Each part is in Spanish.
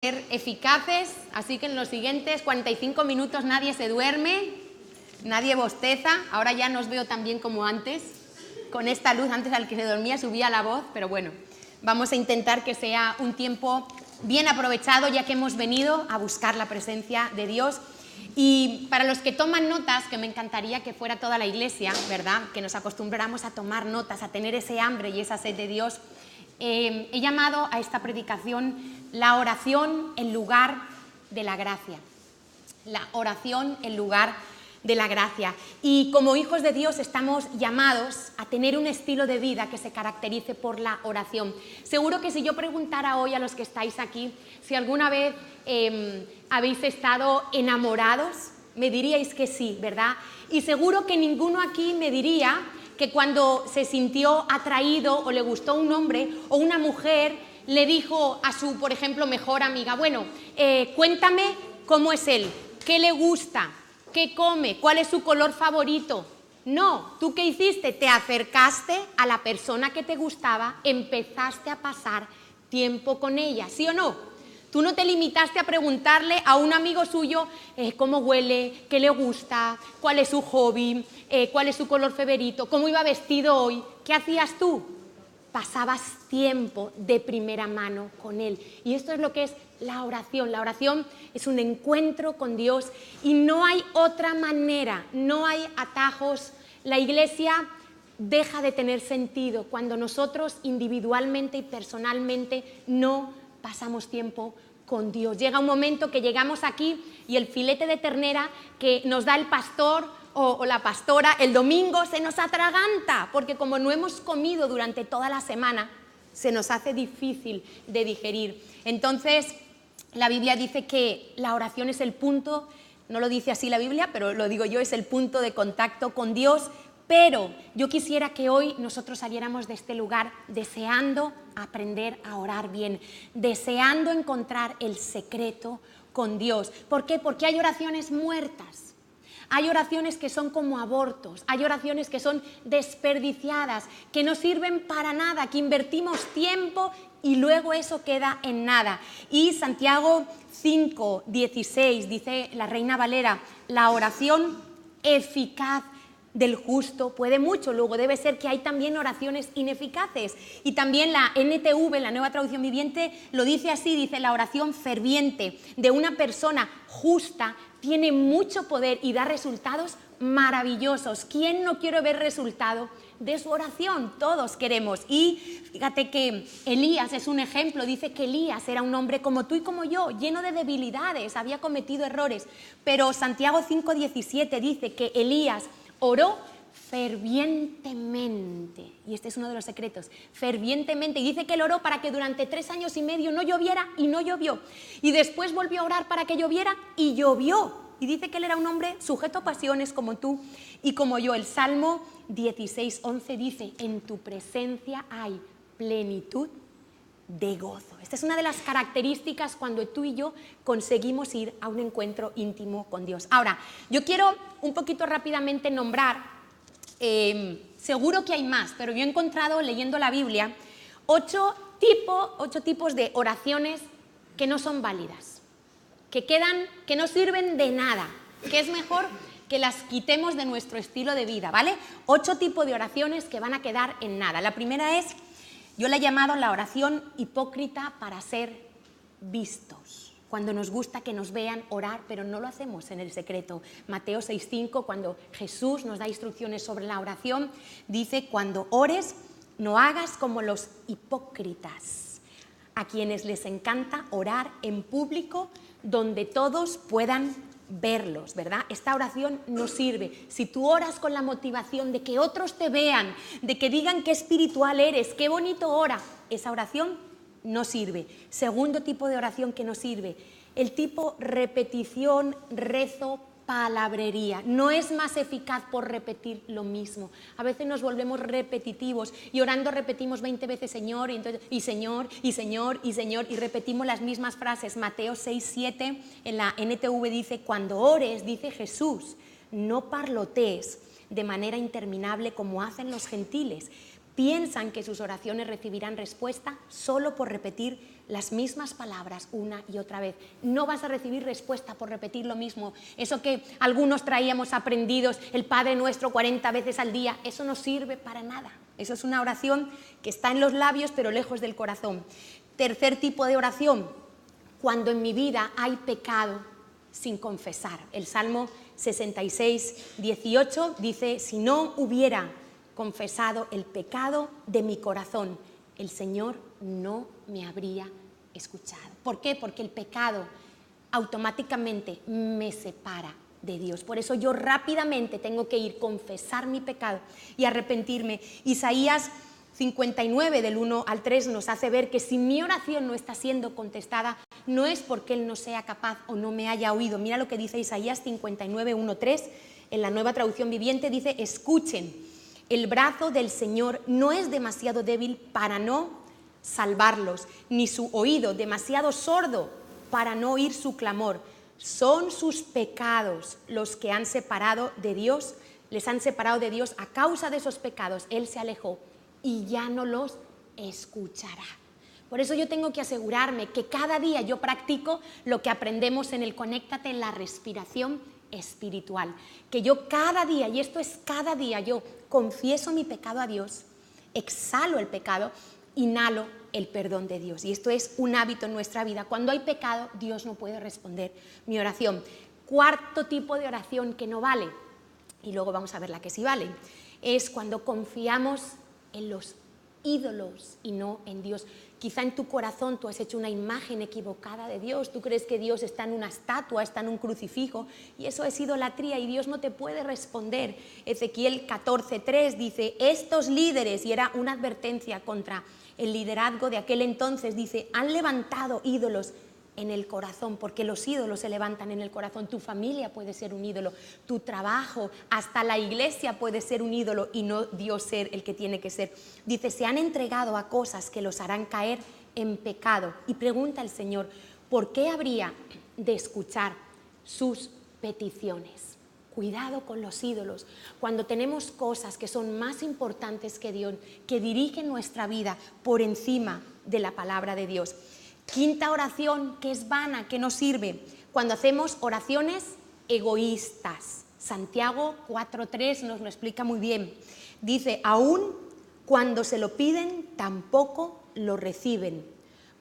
Ser eficaces, así que en los siguientes 45 minutos nadie se duerme, nadie bosteza. Ahora ya no os veo tan bien como antes, con esta luz. Antes al que se dormía subía la voz, pero bueno, vamos a intentar que sea un tiempo bien aprovechado, ya que hemos venido a buscar la presencia de Dios. Y para los que toman notas, que me encantaría que fuera toda la iglesia, ¿verdad?, que nos acostumbráramos a tomar notas, a tener ese hambre y esa sed de Dios, he llamado a esta predicación la oración en lugar de la gracia. La oración en lugar de la gracia. Y como hijos de Dios estamos llamados a tener un estilo de vida que se caracterice por la oración. Seguro que si yo preguntara hoy a los que estáis aquí si alguna vez habéis estado enamorados, me diríais que sí, ¿verdad? Y seguro que ninguno aquí me diría que cuando se sintió atraído o le gustó un hombre o una mujer, le dijo a su, por ejemplo, mejor amiga: bueno, cuéntame cómo es él, qué le gusta, qué come, cuál es su color favorito. No, ¿tú qué hiciste? Te acercaste a la persona que te gustaba, empezaste a pasar tiempo con ella, ¿sí o no? Tú no te limitaste a preguntarle a un amigo suyo cómo huele, qué le gusta, cuál es su hobby, cuál es su color favorito, cómo iba vestido hoy. ¿Qué hacías tú? Pasabas tiempo de primera mano con él. Y esto es lo que es la oración. La oración es un encuentro con Dios y no hay otra manera, no hay atajos. La iglesia deja de tener sentido cuando nosotros individualmente y personalmente no pasamos tiempo con Dios. Llega un momento que llegamos aquí y el filete de ternera que nos da el pastor o la pastora el domingo se nos atraganta, porque como no hemos comido durante toda la semana, se nos hace difícil de digerir. Entonces, la Biblia dice que la oración es el punto, no lo dice así la Biblia, pero lo digo yo, es el punto de contacto con Dios. Pero yo quisiera que hoy nosotros saliéramos de este lugar deseando aprender a orar bien, deseando encontrar el secreto con Dios. ¿Por qué? Porque hay oraciones muertas. Hay oraciones que son como abortos, hay oraciones que son desperdiciadas, que no sirven para nada, que invertimos tiempo y luego eso queda en nada. Y Santiago 5:16 dice la Reina Valera: la oración eficaz del justo puede mucho. Luego debe ser que hay también oraciones ineficaces. Y también la NTV, la Nueva Traducción Viviente, lo dice así, dice: la oración ferviente de una persona justa tiene mucho poder y da resultados maravillosos. ¿Quién no quiere ver resultado de su oración? Todos queremos. Y fíjate que Elías es un ejemplo. Dice que Elías era un hombre como tú y como yo, lleno de debilidades, había cometido errores. Pero Santiago 5:17 dice que Elías oró fervientemente, y este es uno de los secretos, fervientemente, y dice que él oró para que durante 3 años y medio no lloviera, y no llovió, y después volvió a orar para que lloviera, y llovió, y dice que él era un hombre sujeto a pasiones como tú y como yo. El Salmo 16:11 dice: en tu presencia hay plenitud de gozo. Esta es una de las características cuando tú y yo conseguimos ir a un encuentro íntimo con Dios. Ahora, yo quiero un poquito rápidamente nombrar, seguro que hay más, pero yo he encontrado leyendo la Biblia 8 tipos de oraciones que no son válidas, que no sirven de nada, que es mejor que las quitemos de nuestro estilo de vida, ¿vale? 8 tipos de oraciones que van a quedar en nada. La primera es, yo la he llamado la oración hipócrita para ser vistos. Cuando nos gusta que nos vean orar, pero no lo hacemos en el secreto. Mateo 6:5, cuando Jesús nos da instrucciones sobre la oración, dice: cuando ores, no hagas como los hipócritas, a quienes les encanta orar en público donde todos puedan verlos, ¿verdad? Esta oración no sirve. Si tú oras con la motivación de que otros te vean, de que digan qué espiritual eres, qué bonito ora, esa oración no sirve. Segundo tipo de oración que no sirve, el tipo repetición, rezo, palabrería. No es más eficaz por repetir lo mismo. A veces nos volvemos repetitivos y orando repetimos 20 veces Señor, y entonces, y Señor, y Señor, y Señor, y repetimos las mismas frases. Mateo 6:7 en la NTV dice: cuando ores, dice Jesús, no parlotees de manera interminable como hacen los gentiles, Piensan que sus oraciones recibirán respuesta solo por repetir las mismas palabras una y otra vez. No vas a recibir respuesta por repetir lo mismo. Eso que algunos traíamos aprendidos, el Padre Nuestro 40 veces al día, eso no sirve para nada. Eso es una oración que está en los labios pero lejos del corazón. Tercer tipo de oración, cuando en mi vida hay pecado sin confesar. El Salmo 66, 18 dice, si no hubiera confesado el pecado de mi corazón, el Señor no me habría escuchado. ¿Por qué? Porque el pecado automáticamente me separa de Dios. Por eso yo rápidamente tengo que ir a confesar mi pecado y arrepentirme. Isaías 59, del 1 al 3, nos hace ver que si mi oración no está siendo contestada, no es porque Él no sea capaz o no me haya oído. Mira lo que dice Isaías 59, 1, 3, en la Nueva Traducción Viviente, dice, escuchen, el brazo del Señor no es demasiado débil para no salvarlos, ni su oído demasiado sordo para no oír su clamor. Son sus pecados los que han separado de Dios, les han separado de Dios. A causa de esos pecados, Él se alejó y ya no los escuchará. Por eso yo tengo que asegurarme que cada día yo practico lo que aprendemos en el Conéctate, la respiración espiritual. Que yo cada día, y esto es cada día, yo confieso mi pecado a Dios, exhalo el pecado, inhalo el perdón de Dios. Y esto es un hábito en nuestra vida. Cuando hay pecado, Dios no puede responder mi oración. Cuarto tipo de oración que no vale, y luego vamos a ver la que sí vale, es cuando confiamos en los ídolos y no en Dios. Quizá en tu corazón tú has hecho una imagen equivocada de Dios, tú crees que Dios está en una estatua, está en un crucifijo, y eso es idolatría y Dios no te puede responder. Ezequiel 14:3 dice, estos líderes, y era una advertencia contra el liderazgo de aquel entonces, dice, han levantado ídolos en el corazón, porque los ídolos se levantan en el corazón. Tu familia puede ser un ídolo, tu trabajo, hasta la iglesia puede ser un ídolo y no Dios ser el que tiene que ser. Dice, se han entregado a cosas que los harán caer en pecado. Y pregunta el Señor, ¿por qué habría de escuchar sus peticiones? Cuidado con los ídolos. Cuando tenemos cosas que son más importantes que Dios, que dirigen nuestra vida por encima de la palabra de Dios. Quinta oración, que es vana, que no sirve, cuando hacemos oraciones egoístas. Santiago 4:3 nos lo explica muy bien. Dice, aún cuando se lo piden, tampoco lo reciben,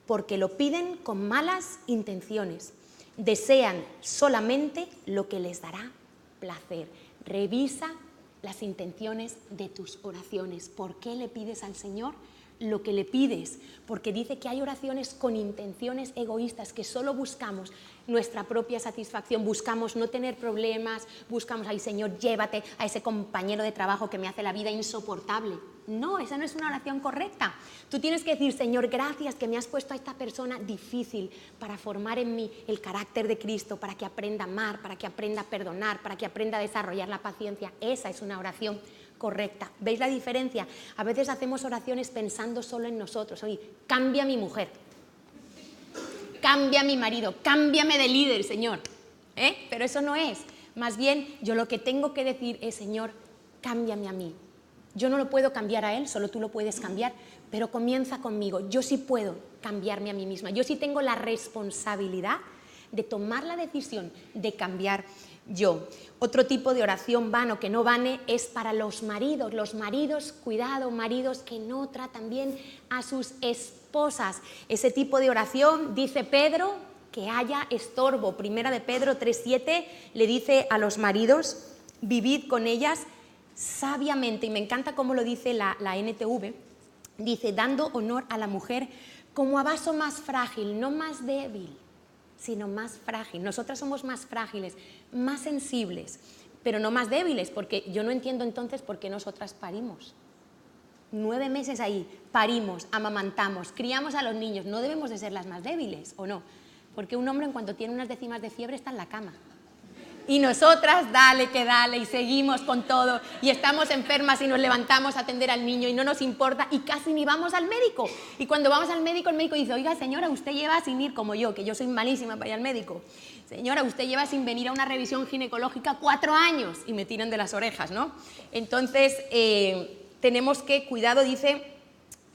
porque lo piden con malas intenciones. Desean solamente lo que les dará placer. Revisa las intenciones de tus oraciones. ¿Por qué le pides al Señor lo que le pides? Porque dice que hay oraciones con intenciones egoístas, que solo buscamos nuestra propia satisfacción, buscamos no tener problemas, buscamos, ay Señor, llévate a ese compañero de trabajo que me hace la vida insoportable. No, esa no es una oración correcta. Tú tienes que decir, Señor, gracias que me has puesto a esta persona difícil para formar en mí el carácter de Cristo, para que aprenda a amar, para que aprenda a perdonar, para que aprenda a desarrollar la paciencia. Esa es una oración correcta. ¿Veis la diferencia? A veces hacemos oraciones pensando solo en nosotros. Oye, cambia a mi mujer, cambia a mi marido, cámbiame de líder, Señor. Pero eso no es. Más bien, yo lo que tengo que decir es, Señor, cámbiame a mí. Yo no lo puedo cambiar a Él, solo tú lo puedes cambiar, pero comienza conmigo. Yo sí puedo cambiarme a mí misma. Yo sí tengo la responsabilidad de tomar la decisión de cambiar yo. Otro tipo de oración vano, que no vane, es para los maridos. Los maridos, cuidado, maridos que no tratan bien a sus esposas. Ese tipo de oración, dice Pedro, que haya estorbo. Primera de Pedro 3:7 le dice a los maridos, vivid con ellas sabiamente. Y me encanta cómo lo dice la NTV. Dice, dando honor a la mujer como a vaso más frágil, no más débil, sino más frágil. Nosotras somos más frágiles, más sensibles, pero no más débiles, porque yo no entiendo entonces por qué nosotras parimos. 9 meses ahí, parimos, amamantamos, criamos a los niños. No debemos de ser las más débiles, ¿o no? Porque un hombre en cuanto tiene unas décimas de fiebre está en la cama. Y nosotras, dale, que dale, y seguimos con todo, y estamos enfermas y nos levantamos a atender al niño y no nos importa, y casi ni vamos al médico. Y cuando vamos al médico, el médico dice, oiga, señora, usted lleva sin ir, como yo, que yo soy malísima para ir al médico. Señora, usted lleva sin venir a una revisión ginecológica 4 años, y me tiran de las orejas, ¿no? Entonces, tenemos que, cuidado, dice,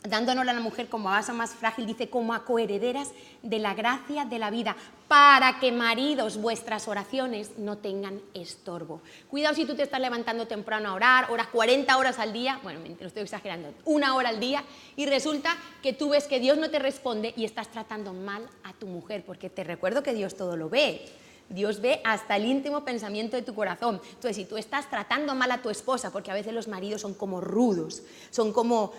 dándonos a la mujer como a base más frágil, dice, como a coherederas de la gracia de la vida, para que maridos vuestras oraciones no tengan estorbo. Cuidado si tú te estás levantando temprano a orar, oras 40 horas al día, bueno, lo estoy exagerando, 1 hora al día, y resulta que tú ves que Dios no te responde y estás tratando mal a tu mujer, porque te recuerdo que Dios todo lo ve. Dios ve hasta el íntimo pensamiento de tu corazón. Entonces, si tú estás tratando mal a tu esposa, porque a veces los maridos son como rudos, son como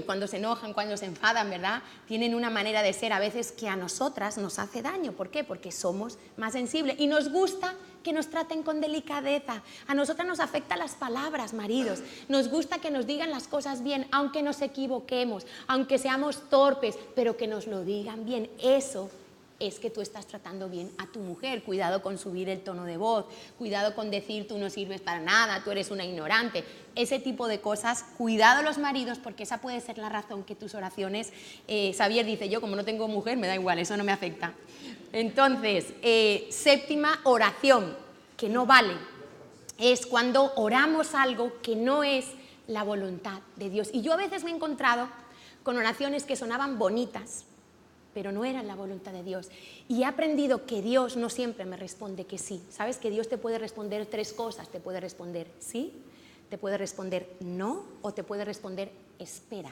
cuando se enojan, cuando se enfadan, ¿verdad? Tienen una manera de ser a veces que a nosotras nos hace daño. ¿Por qué? Porque somos más sensibles y nos gusta que nos traten con delicadeza. A nosotras nos afectan las palabras, maridos. Nos gusta que nos digan las cosas bien, aunque nos equivoquemos, aunque seamos torpes, pero que nos lo digan bien. Eso es que tú estás tratando bien a tu mujer. Cuidado con subir el tono de voz, cuidado con decir tú no sirves para nada, tú eres una ignorante, ese tipo de cosas. Cuidado los maridos, porque esa puede ser la razón que tus oraciones, Xavier dice, yo como no tengo mujer me da igual, eso no me afecta. Entonces, séptima oración, que no vale, es cuando oramos algo que no es la voluntad de Dios. Y yo a veces me he encontrado con oraciones que sonaban bonitas, pero no eran la voluntad de Dios. Y he aprendido que Dios no siempre me responde que sí. ¿Sabes? Que Dios te puede responder 3 cosas. Te puede responder sí, te puede responder no, o te puede responder espera.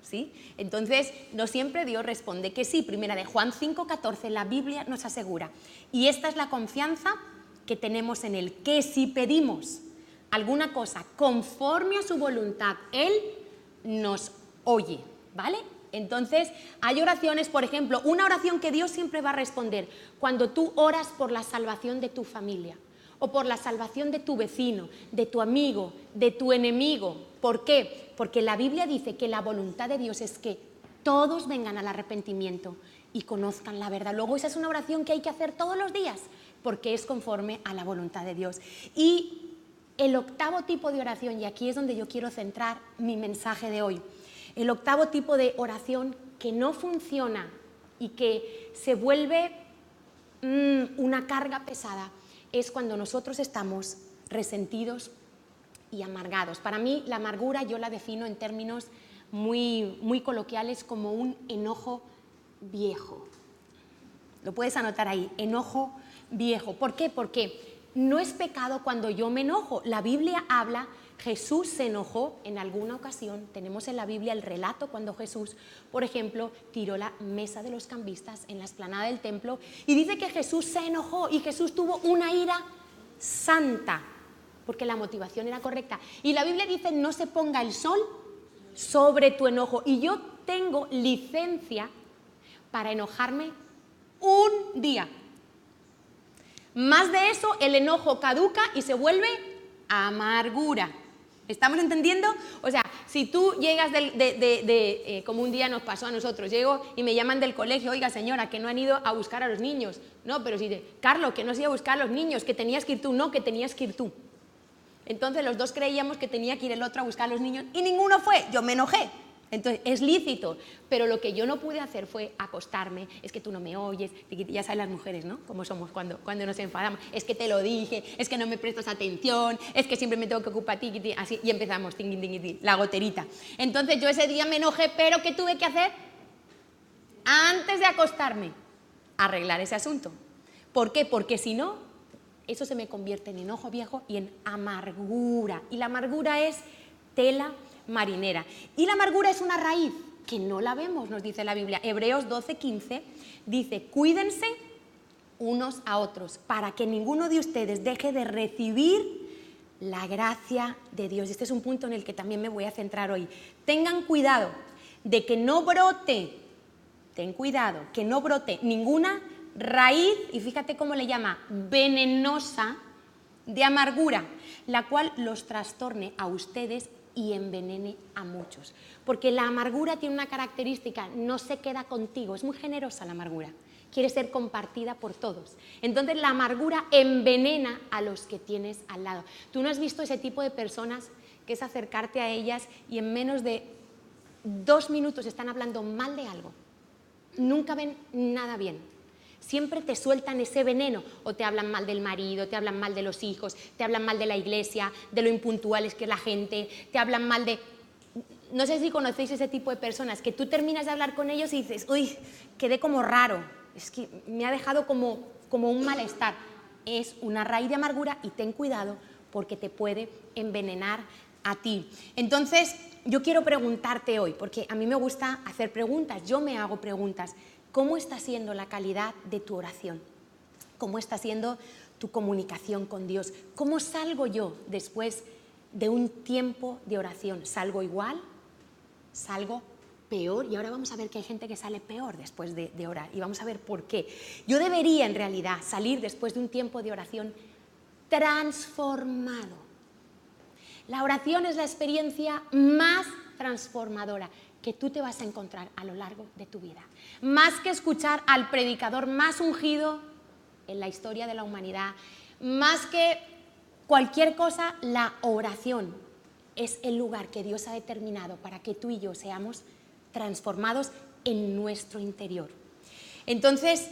¿Sí? Entonces, no siempre Dios responde que sí. Primera de Juan 5:14, la Biblia nos asegura. Y esta es la confianza que tenemos en Él, que si pedimos alguna cosa conforme a su voluntad, Él nos oye, ¿vale? Entonces, hay oraciones, por ejemplo, una oración que Dios siempre va a responder cuando tú oras por la salvación de tu familia o por la salvación de tu vecino, de tu amigo, de tu enemigo. ¿Por qué? Porque la Biblia dice que la voluntad de Dios es que todos vengan al arrepentimiento y conozcan la verdad. Luego, esa es una oración que hay que hacer todos los días porque es conforme a la voluntad de Dios. Y el 8º tipo de oración, y aquí es donde yo quiero centrar mi mensaje de hoy, el 8º tipo de oración que no funciona y que se vuelve una carga pesada es cuando nosotros estamos resentidos y amargados. Para mí la amargura yo la defino en términos muy, muy coloquiales como un enojo viejo. Lo puedes anotar ahí, enojo viejo. ¿Por qué? Porque no es pecado cuando yo me enojo. La Biblia habla. Jesús se enojó en alguna ocasión. Tenemos en la Biblia el relato cuando Jesús, por ejemplo, tiró la mesa de los cambistas en la explanada del templo, y dice que Jesús se enojó y Jesús tuvo una ira santa, porque la motivación era correcta. Y la Biblia dice, no se ponga el sol sobre tu enojo. Y yo tengo licencia para enojarme un día. Más de eso, el enojo caduca y se vuelve amargura. ¿Estamos entendiendo? O sea, si tú llegas como un día nos pasó a nosotros, llego y me llaman del colegio, oiga señora, que no han ido a buscar a los niños. No, pero si Carlos, que no has ido a buscar a los niños, que tenías que ir tú. No, que tenías que ir tú. Entonces los dos creíamos que tenía que ir el otro a buscar a los niños y ninguno fue. Yo me enojé. Entonces es lícito, pero lo que yo no pude hacer fue acostarme. Es que tú no me oyes, ya saben las mujeres, ¿no? Cómo somos cuando nos enfadamos. Es que te lo dije, es que no me prestas atención, es que siempre me tengo que ocupar, así, y empezamos, la goterita. Entonces yo ese día me enojé, pero ¿qué tuve que hacer? Antes de acostarme, arreglar ese asunto. ¿Por qué? Porque si no, eso se me convierte en enojo viejo y en amargura. Y la amargura es tela marinera. Y la amargura es una raíz que no la vemos, nos dice la Biblia. Hebreos 12:15 dice, cuídense unos a otros para que ninguno de ustedes deje de recibir la gracia de Dios. Este es un punto en el que también me voy a centrar hoy. Tengan cuidado de que no brote, ten cuidado, que no brote ninguna raíz, y fíjate cómo le llama, venenosa, de amargura, la cual los trastorne a ustedes y envenene a muchos. Porque la amargura tiene una característica, no se queda contigo, es muy generosa la amargura, quiere ser compartida por todos. Entonces la amargura envenena a los que tienes al lado. ¿Tú no has visto ese tipo de personas que es acercarte a ellas y en menos de 2 minutos están hablando mal de algo? Nunca ven nada bien. Siempre te sueltan ese veneno, o te hablan mal del marido, te hablan mal de los hijos, te hablan mal de la iglesia, de lo impuntuales que es la gente, te hablan mal de... No sé si conocéis ese tipo de personas, que tú terminas de hablar con ellos y dices, uy, quedé como raro, es que me ha dejado como un malestar. Es una raíz de amargura y ten cuidado porque te puede envenenar a ti. Entonces, yo quiero preguntarte hoy, porque a mí me gusta hacer preguntas, yo me hago preguntas. ¿Cómo está siendo la calidad de tu oración? ¿Cómo está siendo tu comunicación con Dios? ¿Cómo salgo yo después de un tiempo de oración? ¿Salgo igual? ¿Salgo peor? Y ahora vamos a ver que hay gente que sale peor después de orar y vamos a ver por qué. Yo debería en realidad salir después de un tiempo de oración transformado. La oración es la experiencia más transformadora que tú te vas a encontrar a lo largo de tu vida. Más que escuchar al predicador más ungido en la historia de la humanidad, más que cualquier cosa, la oración es el lugar que Dios ha determinado para que tú y yo seamos transformados en nuestro interior. Entonces,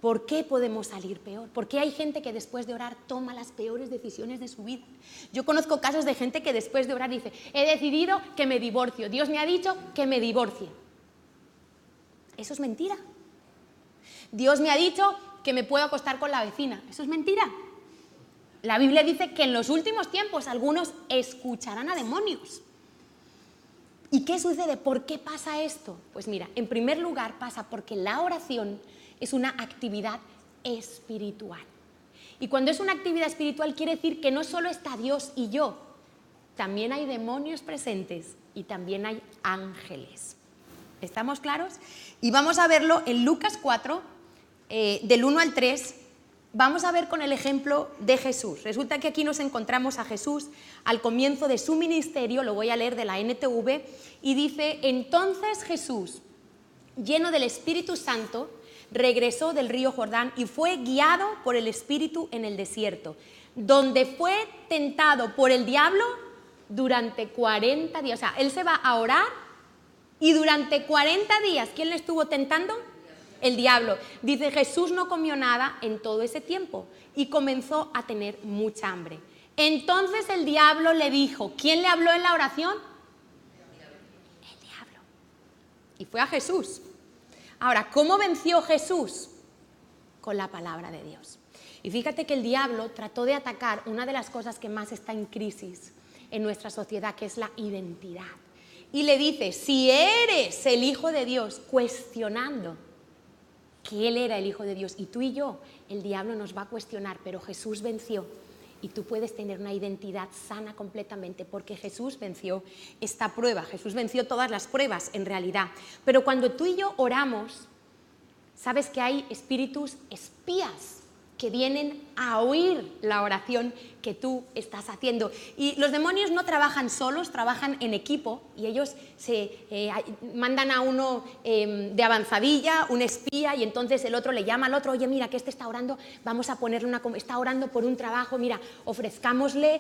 ¿por qué podemos salir peor? ¿Por qué hay gente que después de orar toma las peores decisiones de su vida? Yo conozco casos de gente que después de orar dice, he decidido que me divorcio, Dios me ha dicho que me divorcie. Eso es mentira. Dios me ha dicho que me puedo acostar con la vecina. Eso es mentira. La Biblia dice que en los últimos tiempos algunos escucharán a demonios. ¿Y qué sucede? ¿Por qué pasa esto? Pues mira, en primer lugar pasa porque la oración es una actividad espiritual. Y cuando es una actividad espiritual quiere decir que no solo está Dios y yo, también hay demonios presentes y también hay ángeles. ¿Estamos claros? Y vamos a verlo en Lucas 4, del 1 al 3, vamos a ver con el ejemplo de Jesús. Resulta que aquí nos encontramos a Jesús al comienzo de su ministerio, lo voy a leer de la NTV, y dice, entonces Jesús, lleno del Espíritu Santo, regresó del río Jordán y fue guiado por el Espíritu en el desierto, donde fue tentado por el diablo durante 40 días. O sea, él se va a orar y durante 40 días, ¿quién le estuvo tentando? El diablo. Dice, Jesús no comió nada en todo ese tiempo y comenzó a tener mucha hambre. Entonces el diablo le dijo, ¿quién le habló en la oración? El diablo. Y fue a Jesús. Ahora, ¿cómo venció Jesús? Con la palabra de Dios. Y fíjate que el diablo trató de atacar una de las cosas que más está en crisis en nuestra sociedad, que es la identidad. Y le dice, si eres el Hijo de Dios, cuestionando que Él era el Hijo de Dios, y tú y yo, el diablo nos va a cuestionar, pero Jesús venció, y tú puedes tener una identidad sana completamente, porque Jesús venció esta prueba, Jesús venció todas las pruebas en realidad. Pero cuando tú y yo oramos, sabes que hay espíritus espías que vienen a oír la oración que tú estás haciendo. Y los demonios no trabajan solos, trabajan en equipo, y ellos mandan a uno de avanzadilla, un espía, y entonces el otro le llama al otro, oye, mira, que este está orando, vamos a ponerle está orando por un trabajo, mira, ofrezcámosle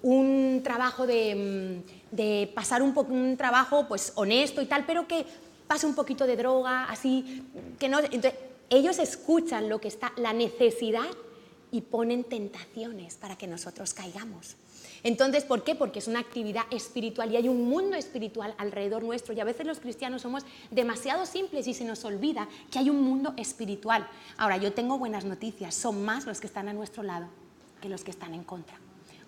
un trabajo de pasar un trabajo pues honesto y tal, pero que pase un poquito de droga, así, que no... Entonces, ellos escuchan lo que está, la necesidad, y ponen tentaciones para que nosotros caigamos. Entonces, ¿por qué? Porque es una actividad espiritual y hay un mundo espiritual alrededor nuestro, y a veces los cristianos somos demasiado simples y se nos olvida que hay un mundo espiritual. Ahora, yo tengo buenas noticias, son más los que están a nuestro lado que los que están en contra.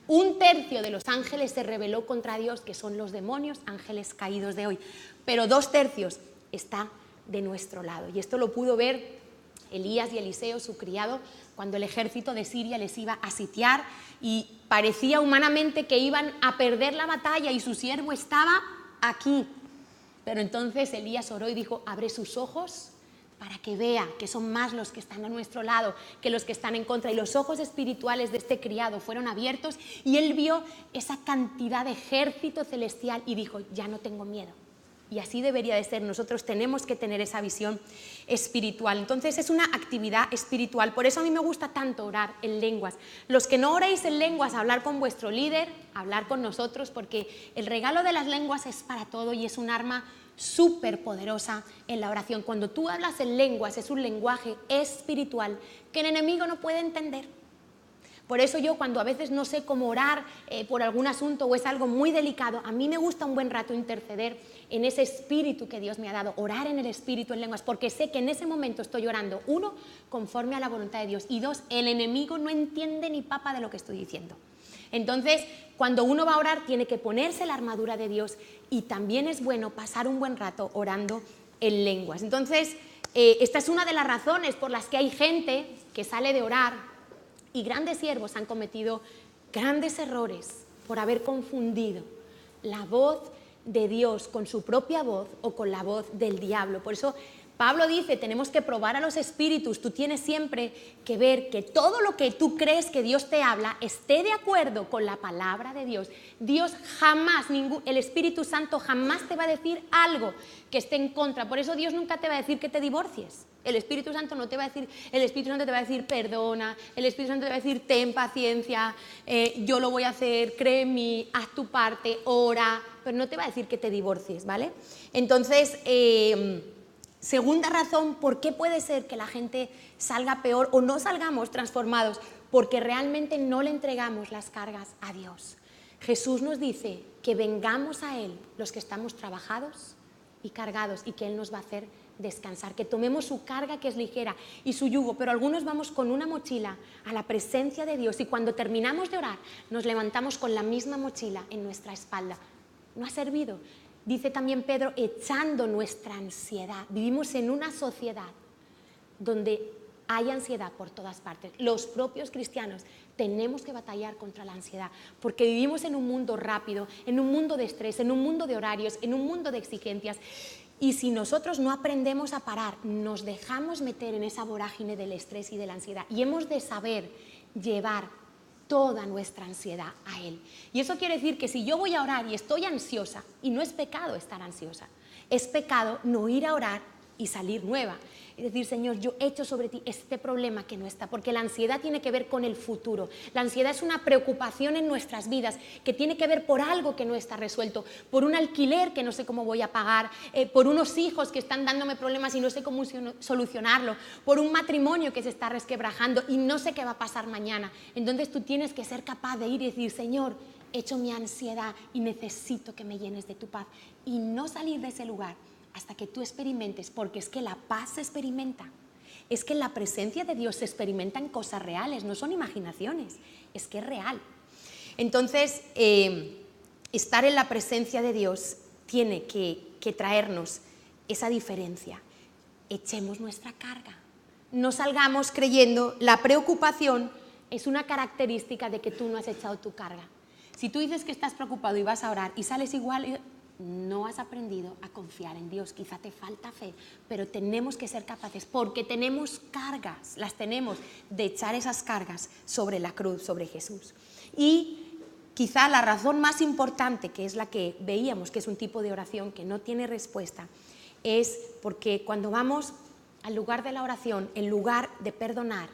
1/3 de los ángeles se rebeló contra Dios, que son los demonios, ángeles caídos de hoy, pero 2/3 está de nuestro lado, y esto lo pudo ver Elías y Eliseo, su criado, cuando el ejército de Siria les iba a sitiar y parecía humanamente que iban a perder la batalla y su siervo estaba aquí. Pero entonces Elías oró y dijo, abre sus ojos para que vea que son más los que están a nuestro lado que los que están en contra. Y los ojos espirituales de este criado fueron abiertos y él vio esa cantidad de ejército celestial y dijo, ya no tengo miedo. Y así debería de ser, nosotros tenemos que tener esa visión espiritual. Entonces es una actividad espiritual, por eso a mí me gusta tanto orar en lenguas. Los que no oréis en lenguas, hablar con vuestro líder, hablar con nosotros, porque el regalo de las lenguas es para todo y es un arma súper poderosa en la oración. Cuando tú hablas en lenguas, es un lenguaje espiritual que el enemigo no puede entender. Por eso yo, cuando a veces no sé cómo orar por algún asunto o es algo muy delicado, a mí me gusta un buen rato interceder en ese espíritu que Dios me ha dado, orar en el espíritu en lenguas, porque sé que en ese momento estoy orando, 1, conforme a la voluntad de Dios, y 2, el enemigo no entiende ni papa de lo que estoy diciendo. Entonces, cuando uno va a orar, tiene que ponerse la armadura de Dios, y también es bueno pasar un buen rato orando en lenguas. Entonces, esta es una de las razones por las que hay gente que sale de orar, y grandes siervos han cometido grandes errores por haber confundido la voz de Dios con su propia voz o con la voz del diablo. Por eso Pablo dice, tenemos que probar a los espíritus. Tú tienes siempre que ver que todo lo que tú crees que Dios te habla esté de acuerdo con la palabra de Dios. Dios jamás, el Espíritu Santo jamás te va a decir algo que esté en contra. Por eso Dios nunca te va a decir que te divorcies. El Espíritu Santo no te va a decir, el Espíritu Santo te va a decir perdona, el Espíritu Santo te va a decir ten paciencia, yo lo voy a hacer, cree en mí, haz tu parte, ora, pero no te va a decir que te divorcies, ¿vale? Entonces, segunda razón, ¿por qué puede ser que la gente salga peor o no salgamos transformados? Porque realmente no le entregamos las cargas a Dios. Jesús nos dice que vengamos a Él los que estamos trabajados y cargados y que Él nos va a hacer descansar, que tomemos su carga que es ligera y su yugo, pero algunos vamos con una mochila a la presencia de Dios y cuando terminamos de orar nos levantamos con la misma mochila en nuestra espalda. No ha servido. Dice también Pedro, echando nuestra ansiedad. Vivimos en una sociedad donde hay ansiedad por todas partes. Los propios cristianos tenemos que batallar contra la ansiedad porque vivimos en un mundo rápido, en un mundo de estrés, en un mundo de horarios, en un mundo de exigencias. Y si nosotros no aprendemos a parar, nos dejamos meter en esa vorágine del estrés y de la ansiedad. Y hemos de saber llevar toda nuestra ansiedad a Él. Y eso quiere decir que si yo voy a orar y estoy ansiosa, y no es pecado estar ansiosa, es pecado no ir a orar y salir nueva. Es decir, Señor, yo echo sobre ti este problema que no está, porque la ansiedad tiene que ver con el futuro. La ansiedad es una preocupación en nuestras vidas que tiene que ver por algo que no está resuelto, por un alquiler que no sé cómo voy a pagar, por unos hijos que están dándome problemas y no sé cómo solucionarlo, por un matrimonio que se está resquebrajando y no sé qué va a pasar mañana. Entonces tú tienes que ser capaz de ir y decir, Señor, echo mi ansiedad y necesito que me llenes de tu paz, y no salir de ese lugar hasta que tú experimentes, porque es que la paz se experimenta, es que la presencia de Dios se experimenta en cosas reales, no son imaginaciones, es que es real. Entonces, estar en la presencia de Dios tiene que traernos esa diferencia. Echemos nuestra carga, no salgamos creyendo la preocupación es una característica de que tú no has echado tu carga. Si tú dices que estás preocupado y vas a orar y sales igual, no has aprendido a confiar en Dios, quizá te falta fe, pero tenemos que ser capaces, porque tenemos cargas, las tenemos, de echar esas cargas sobre la cruz, sobre Jesús. Y quizá la razón más importante, que es la que veíamos, que es un tipo de oración que no tiene respuesta, es porque cuando vamos al lugar de la oración, en lugar de perdonar,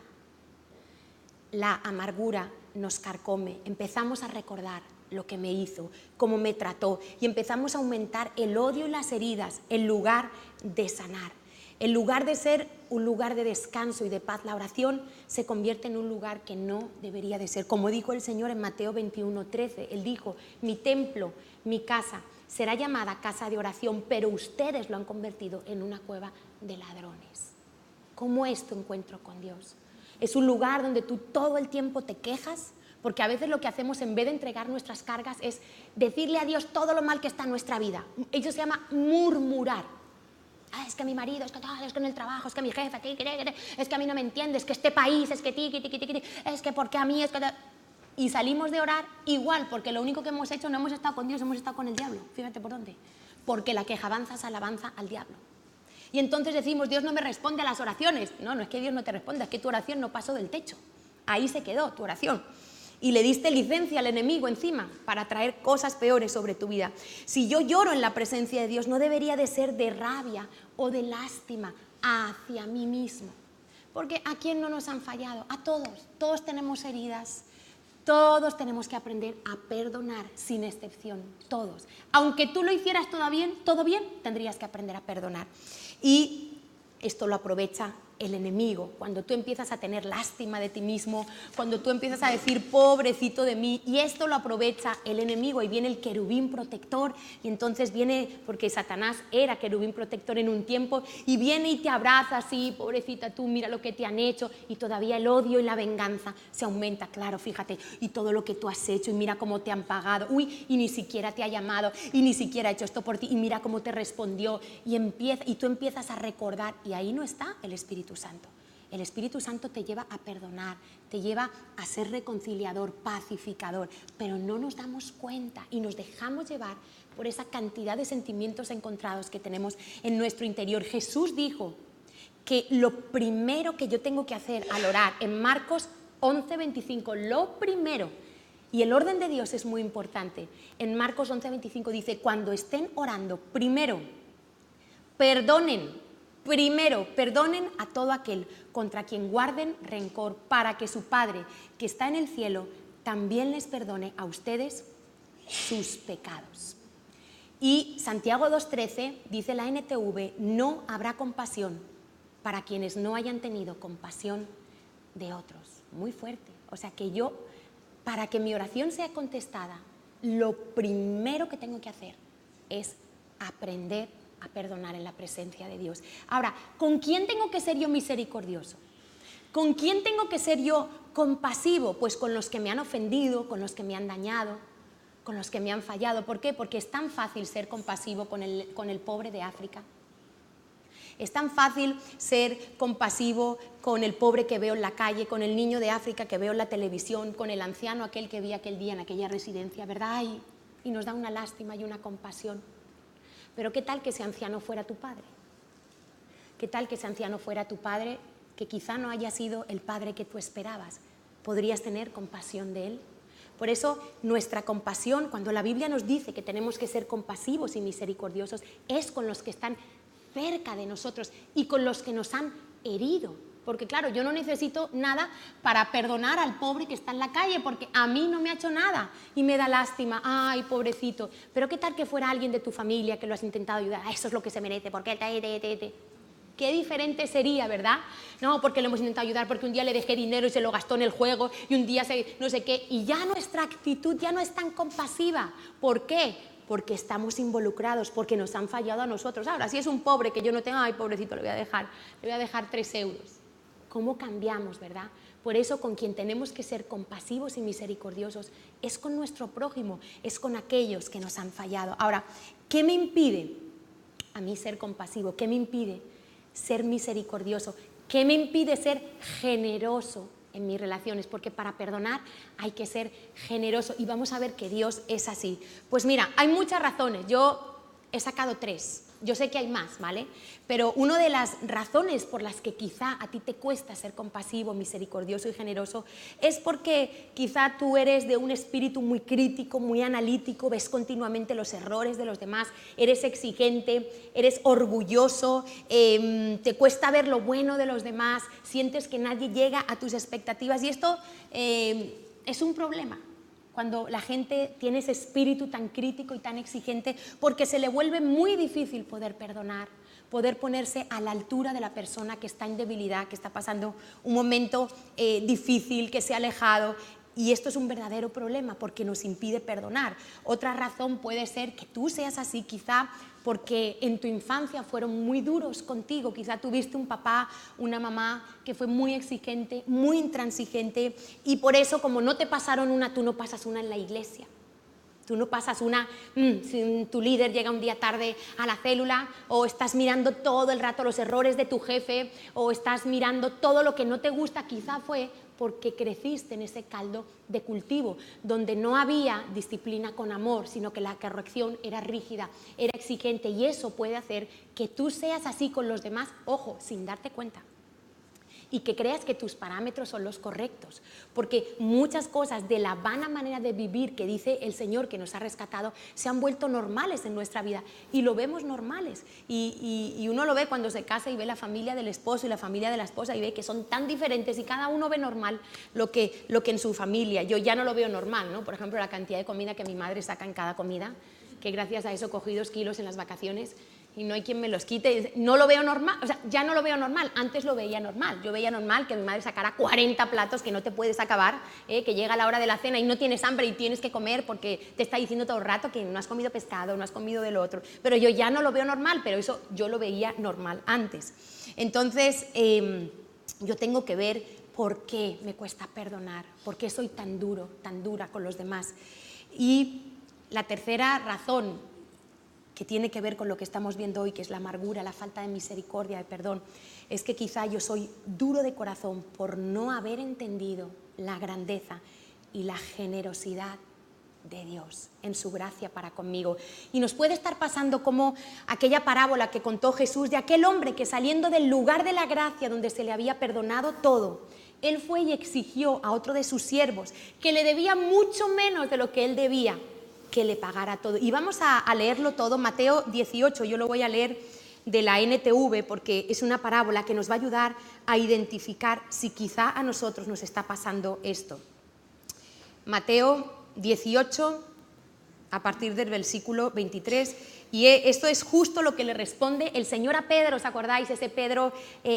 la amargura nos carcome, empezamos a recordar lo que me hizo, cómo me trató, y empezamos a aumentar el odio y las heridas en lugar de sanar. En lugar de ser un lugar de descanso y de paz, la oración se convierte en un lugar que no debería de ser. Como dijo el Señor en Mateo 21:13, Él dijo, mi templo, mi casa, será llamada casa de oración, pero ustedes lo han convertido en una cueva de ladrones. ¿Cómo es tu encuentro con Dios? Es un lugar donde tú todo el tiempo te quejas, porque a veces lo que hacemos en vez de entregar nuestras cargas es decirle a Dios todo lo mal que está en nuestra vida. Eso se llama murmurar. Es que mi marido, es que tal, es que en el trabajo, es que mi jefe, es que a mí no me entiende, es que este país, es que es que porque a mí, es que... Y salimos de orar igual, porque lo único que hemos hecho no hemos estado con Dios, hemos estado con el diablo. Fíjate por dónde. Porque la queja avanza es alabanza al diablo. Y entonces decimos, Dios no me responde a las oraciones. No, no es que Dios no te responda, es que tu oración no pasó del techo. Ahí se quedó tu oración. Y le diste licencia al enemigo encima para traer cosas peores sobre tu vida. Si yo lloro en la presencia de Dios, no debería de ser de rabia o de lástima hacia mí mismo. Porque ¿a quién no nos han fallado? A todos. Todos tenemos heridas, Todos tenemos que aprender a perdonar, sin excepción, todos. Aunque tú lo hicieras todo bien, tendrías que aprender a perdonar. Y esto lo aprovecha el enemigo, cuando tú empiezas a tener lástima de ti mismo, cuando tú empiezas a decir pobrecito de mí, y esto lo aprovecha el enemigo, y viene el querubín protector, y entonces viene, porque Satanás era querubín protector en un tiempo, y viene y te abraza así, pobrecita tú, mira lo que te han hecho, y todavía el odio y la venganza se aumenta, claro, fíjate, y todo lo que tú has hecho, y mira cómo te han pagado, uy, y ni siquiera te ha llamado, y ni siquiera ha hecho esto por ti, y mira cómo te respondió, y tú empiezas a recordar, y ahí no está el Espíritu Santo. El Espíritu Santo te lleva a perdonar, te lleva a ser reconciliador, pacificador, pero no nos damos cuenta y nos dejamos llevar por esa cantidad de sentimientos encontrados que tenemos en nuestro interior. Jesús dijo que lo primero que yo tengo que hacer al orar, en Marcos 11:25, lo primero, y el orden de Dios es muy importante, en Marcos 11:25 dice, cuando estén orando, primero perdonen a todo aquel contra quien guarden rencor, para que su Padre, que está en el cielo, también les perdone a ustedes sus pecados. Y Santiago 2:13 dice la NTV, no habrá compasión para quienes no hayan tenido compasión de otros. Muy fuerte. O sea que yo, para que mi oración sea contestada, lo primero que tengo que hacer es aprender a perdonar en la presencia de Dios. Ahora, ¿con quién tengo que ser yo misericordioso? ¿Con quién tengo que ser yo compasivo? Pues con los que me han ofendido, con los que me han dañado, con los que me han fallado. ¿Por qué? Porque es tan fácil ser compasivo con el pobre de África. Es tan fácil ser compasivo con el pobre que veo en la calle, con el niño de África que veo en la televisión, con el anciano aquel que vi aquel día en aquella residencia, ¿verdad? Y nos da una lástima y una compasión. Pero ¿qué tal que ese anciano fuera tu padre? ¿Qué tal que ese anciano fuera tu padre, que quizá no haya sido el padre que tú esperabas? ¿Podrías tener compasión de él? Por eso nuestra compasión, cuando la Biblia nos dice que tenemos que ser compasivos y misericordiosos, es con los que están cerca de nosotros y con los que nos han herido. Porque claro, yo no necesito nada para perdonar al pobre que está en la calle, porque a mí no me ha hecho nada y me da lástima, ay, pobrecito. Pero ¿qué tal que fuera alguien de tu familia que lo has intentado ayudar? Eso es lo que se merece, porque qué diferente sería, ¿verdad? No, porque lo hemos intentado ayudar, porque un día le dejé dinero y se lo gastó en el juego, y un día no sé qué, y ya nuestra actitud ya no es tan compasiva. ¿Por qué? Porque estamos involucrados, porque nos han fallado a nosotros. Ahora, si es un pobre que yo no tengo, ay, pobrecito, le voy a dejar 3 euros. ¿Cómo cambiamos, verdad? Por eso con quien tenemos que ser compasivos y misericordiosos es con nuestro prójimo, es con aquellos que nos han fallado. Ahora, ¿qué me impide a mí ser compasivo? ¿Qué me impide ser misericordioso? ¿Qué me impide ser generoso en mis relaciones? Porque para perdonar hay que ser generoso y vamos a ver que Dios es así. Pues mira, hay muchas razones, yo he sacado 3. Yo sé que hay más, ¿vale? Pero una de las razones por las que quizá a ti te cuesta ser compasivo, misericordioso y generoso es porque quizá tú eres de un espíritu muy crítico, muy analítico, ves continuamente los errores de los demás, eres exigente, eres orgulloso, te cuesta ver lo bueno de los demás, sientes que nadie llega a tus expectativas y esto es un problema. Cuando la gente tiene ese espíritu tan crítico y tan exigente, porque se le vuelve muy difícil poder perdonar, poder ponerse a la altura de la persona que está en debilidad, que está pasando un momento difícil, que se ha alejado. Y esto es un verdadero problema porque nos impide perdonar. Otra razón puede ser que tú seas así, quizá porque en tu infancia fueron muy duros contigo, quizá tuviste un papá, una mamá que fue muy exigente, muy intransigente y por eso como no te pasaron una, tú no pasas una en la iglesia. Tú no pasas una, si tu líder llega un día tarde a la célula o estás mirando todo el rato los errores de tu jefe o estás mirando todo lo que no te gusta, quizá fue porque creciste en ese caldo de cultivo, donde no había disciplina con amor, sino que la corrección era rígida, era exigente y eso puede hacer que tú seas así con los demás, ojo, sin darte cuenta. y que creas que tus parámetros son los correctos, porque muchas cosas de la vana manera de vivir que dice el Señor que nos ha rescatado se han vuelto normales en nuestra vida y lo vemos normales y uno lo ve cuando se casa y ve la familia del esposo y la familia de la esposa y ve que son tan diferentes y cada uno ve normal lo que en su familia. Yo ya no lo veo normal, ¿no? Por ejemplo, la cantidad de comida que mi madre saca en cada comida, que gracias a eso cogí 2 kilos en las vacaciones y no hay quien me los quite. No lo veo normal, o sea, ya no lo veo normal, antes lo veía normal. Yo veía normal que mi madre sacara 40 platos que no te puedes acabar, que llega la hora de la cena y no tienes hambre y tienes que comer porque te está diciendo todo el rato que no has comido pescado, no has comido del otro. Pero yo ya no lo veo normal, pero eso yo lo veía normal antes. Entonces, yo tengo que ver por qué me cuesta perdonar, por qué soy tan duro, tan dura con los demás. Y la tercera razón que tiene que ver con lo que estamos viendo hoy, que es la amargura, la falta de misericordia, de perdón, es que quizá yo soy duro de corazón por no haber entendido la grandeza y la generosidad de Dios en su gracia para conmigo. Y nos puede estar pasando como aquella parábola que contó Jesús de aquel hombre que saliendo del lugar de la gracia donde se le había perdonado todo, él fue y exigió a otro de sus siervos que le debía mucho menos de lo que él debía, que le pagara todo. Y vamos a leerlo todo, Mateo 18, yo lo voy a leer de la NTV porque es una parábola que nos va a ayudar a identificar si quizá a nosotros nos está pasando esto. Mateo 18, a partir del versículo 23, y esto es justo lo que le responde el Señor a Pedro, ¿os acordáis? Ese Pedro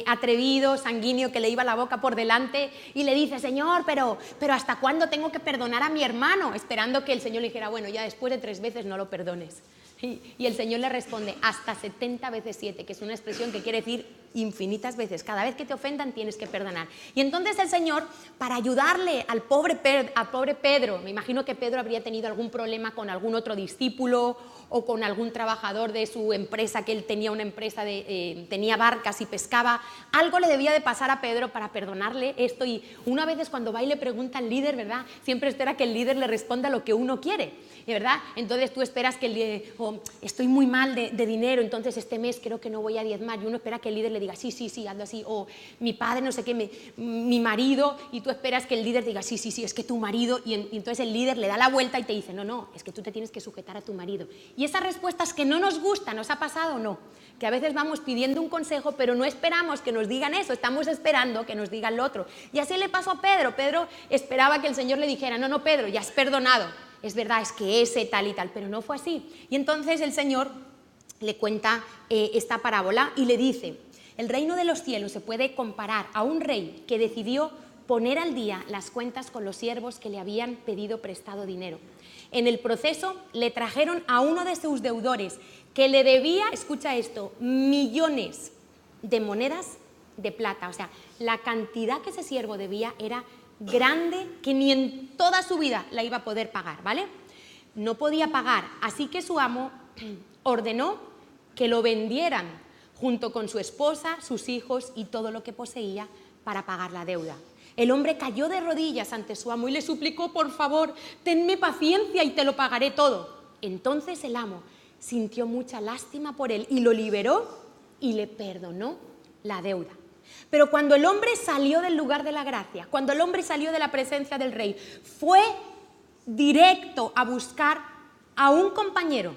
atrevido, sanguíneo, que le iba la boca por delante y le dice, Señor, pero ¿hasta cuándo tengo que perdonar a mi hermano? Esperando que el Señor le dijera, bueno, ya después de 3 veces no lo perdones. Y el Señor le responde, hasta 70 veces 7, que es una expresión que quiere decir infinitas veces. Cada vez que te ofendan tienes que perdonar. Y entonces el Señor, para ayudarle al pobre Pedro, me imagino que Pedro habría tenido algún problema con algún otro discípulo o con algún trabajador de su empresa, que él tenía una empresa, tenía barcas y pescaba, algo le debía de pasar a Pedro para perdonarle esto. Y una vez cuando va y le pregunta al líder, ¿verdad? Siempre espera que el líder le responda lo que uno quiere, ¿verdad? Entonces tú esperas que el líder, estoy muy mal de dinero, entonces este mes creo que no voy a diezmar, y uno espera que el líder le diga, sí, hazlo así, o mi padre, no sé qué, mi marido, y tú esperas que el líder diga, sí, es que tu marido, y entonces el líder le da la vuelta y te dice, no, es que tú te tienes que sujetar a tu marido. Y esas respuestas que no nos gustan, ¿nos ha pasado o no? Que a veces vamos pidiendo un consejo, pero no esperamos que nos digan eso, estamos esperando que nos digan lo otro. Y así le pasó a Pedro. Pedro esperaba que el Señor le dijera, no, Pedro, ya has perdonado. Es verdad, es que ese tal y tal, pero no fue así. Y entonces el Señor le cuenta esta parábola y le dice, el reino de los cielos se puede comparar a un rey que decidió poner al día las cuentas con los siervos que le habían pedido prestado dinero. En el proceso le trajeron a uno de sus deudores que le debía, escucha esto, millones de monedas de plata. O sea, la cantidad que ese siervo debía era grande, que ni en toda su vida la iba a poder pagar, ¿vale? No podía pagar, así que su amo ordenó que lo vendieran junto con su esposa, sus hijos y todo lo que poseía para pagar la deuda. El hombre cayó de rodillas ante su amo y le suplicó, por favor, tenme paciencia y te lo pagaré todo. Entonces el amo sintió mucha lástima por él y lo liberó y le perdonó la deuda. Pero cuando el hombre salió del lugar de la gracia, cuando el hombre salió de la presencia del rey, fue directo a buscar a un compañero.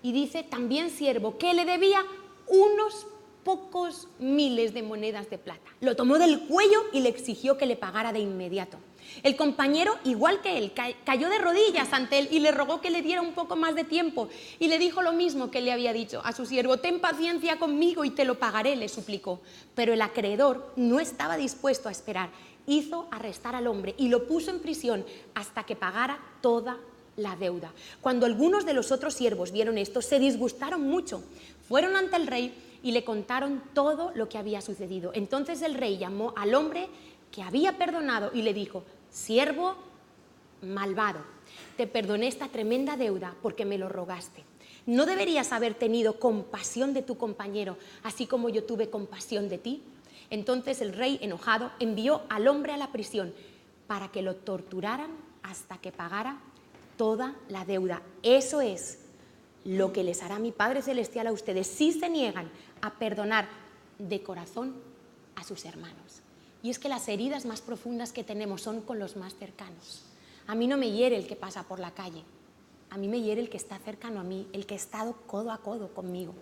Y dice, también siervo, que le debía unos pocos miles de monedas de plata. Lo tomó del cuello y le exigió que le pagara de inmediato. El compañero, igual que él, cayó de rodillas ante él y le rogó que le diera un poco más de tiempo. Y le dijo lo mismo que él le había dicho a su siervo, ten paciencia conmigo y te lo pagaré, le suplicó. Pero el acreedor no estaba dispuesto a esperar. Hizo arrestar al hombre y lo puso en prisión hasta que pagara toda la deuda. Cuando algunos de los otros siervos vieron esto, se disgustaron mucho. Fueron ante el rey y le contaron todo lo que había sucedido. Entonces el rey llamó al hombre que había perdonado y le dijo, siervo malvado, te perdoné esta tremenda deuda porque me lo rogaste. ¿No deberías haber tenido compasión de tu compañero, así como yo tuve compasión de ti? Entonces el rey, enojado, envió al hombre a la prisión para que lo torturaran hasta que pagara toda la deuda. Eso es lo que les hará mi Padre Celestial a ustedes si se niegan a perdonar de corazón a sus hermanos. Y es que las heridas más profundas que tenemos son con los más cercanos. A mí no me hiere el que pasa por la calle, a mí me hiere el que está cercano a mí, el que ha estado codo a codo conmigo.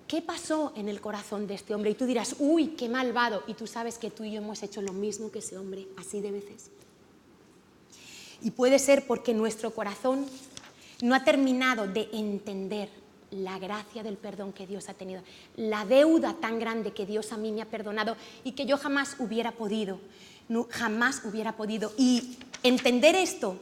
¿Qué pasó en el corazón de este hombre? Y tú dirás, uy, qué malvado. Y tú sabes que tú y yo hemos hecho lo mismo que ese hombre, así de veces. Y puede ser porque nuestro corazón no ha terminado de entender la gracia del perdón que Dios ha tenido, la deuda tan grande que Dios a mí me ha perdonado y que yo jamás hubiera podido, jamás hubiera podido. Y entender esto,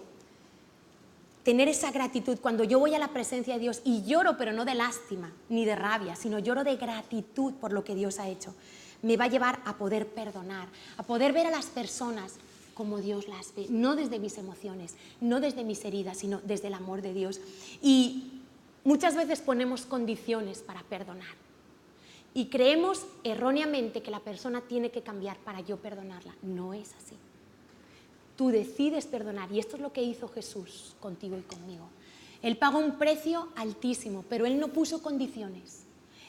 tener esa gratitud, cuando yo voy a la presencia de Dios y lloro, pero no de lástima ni de rabia, sino lloro de gratitud por lo que Dios ha hecho, me va a llevar a poder perdonar, a poder ver a las personas como Dios las ve, no desde mis emociones, no desde mis heridas, sino desde el amor de Dios. Y muchas veces ponemos condiciones para perdonar y creemos erróneamente que la persona tiene que cambiar para yo perdonarla. No es así. Tú decides perdonar y esto es lo que hizo Jesús contigo y conmigo. Él pagó un precio altísimo, pero Él no puso condiciones.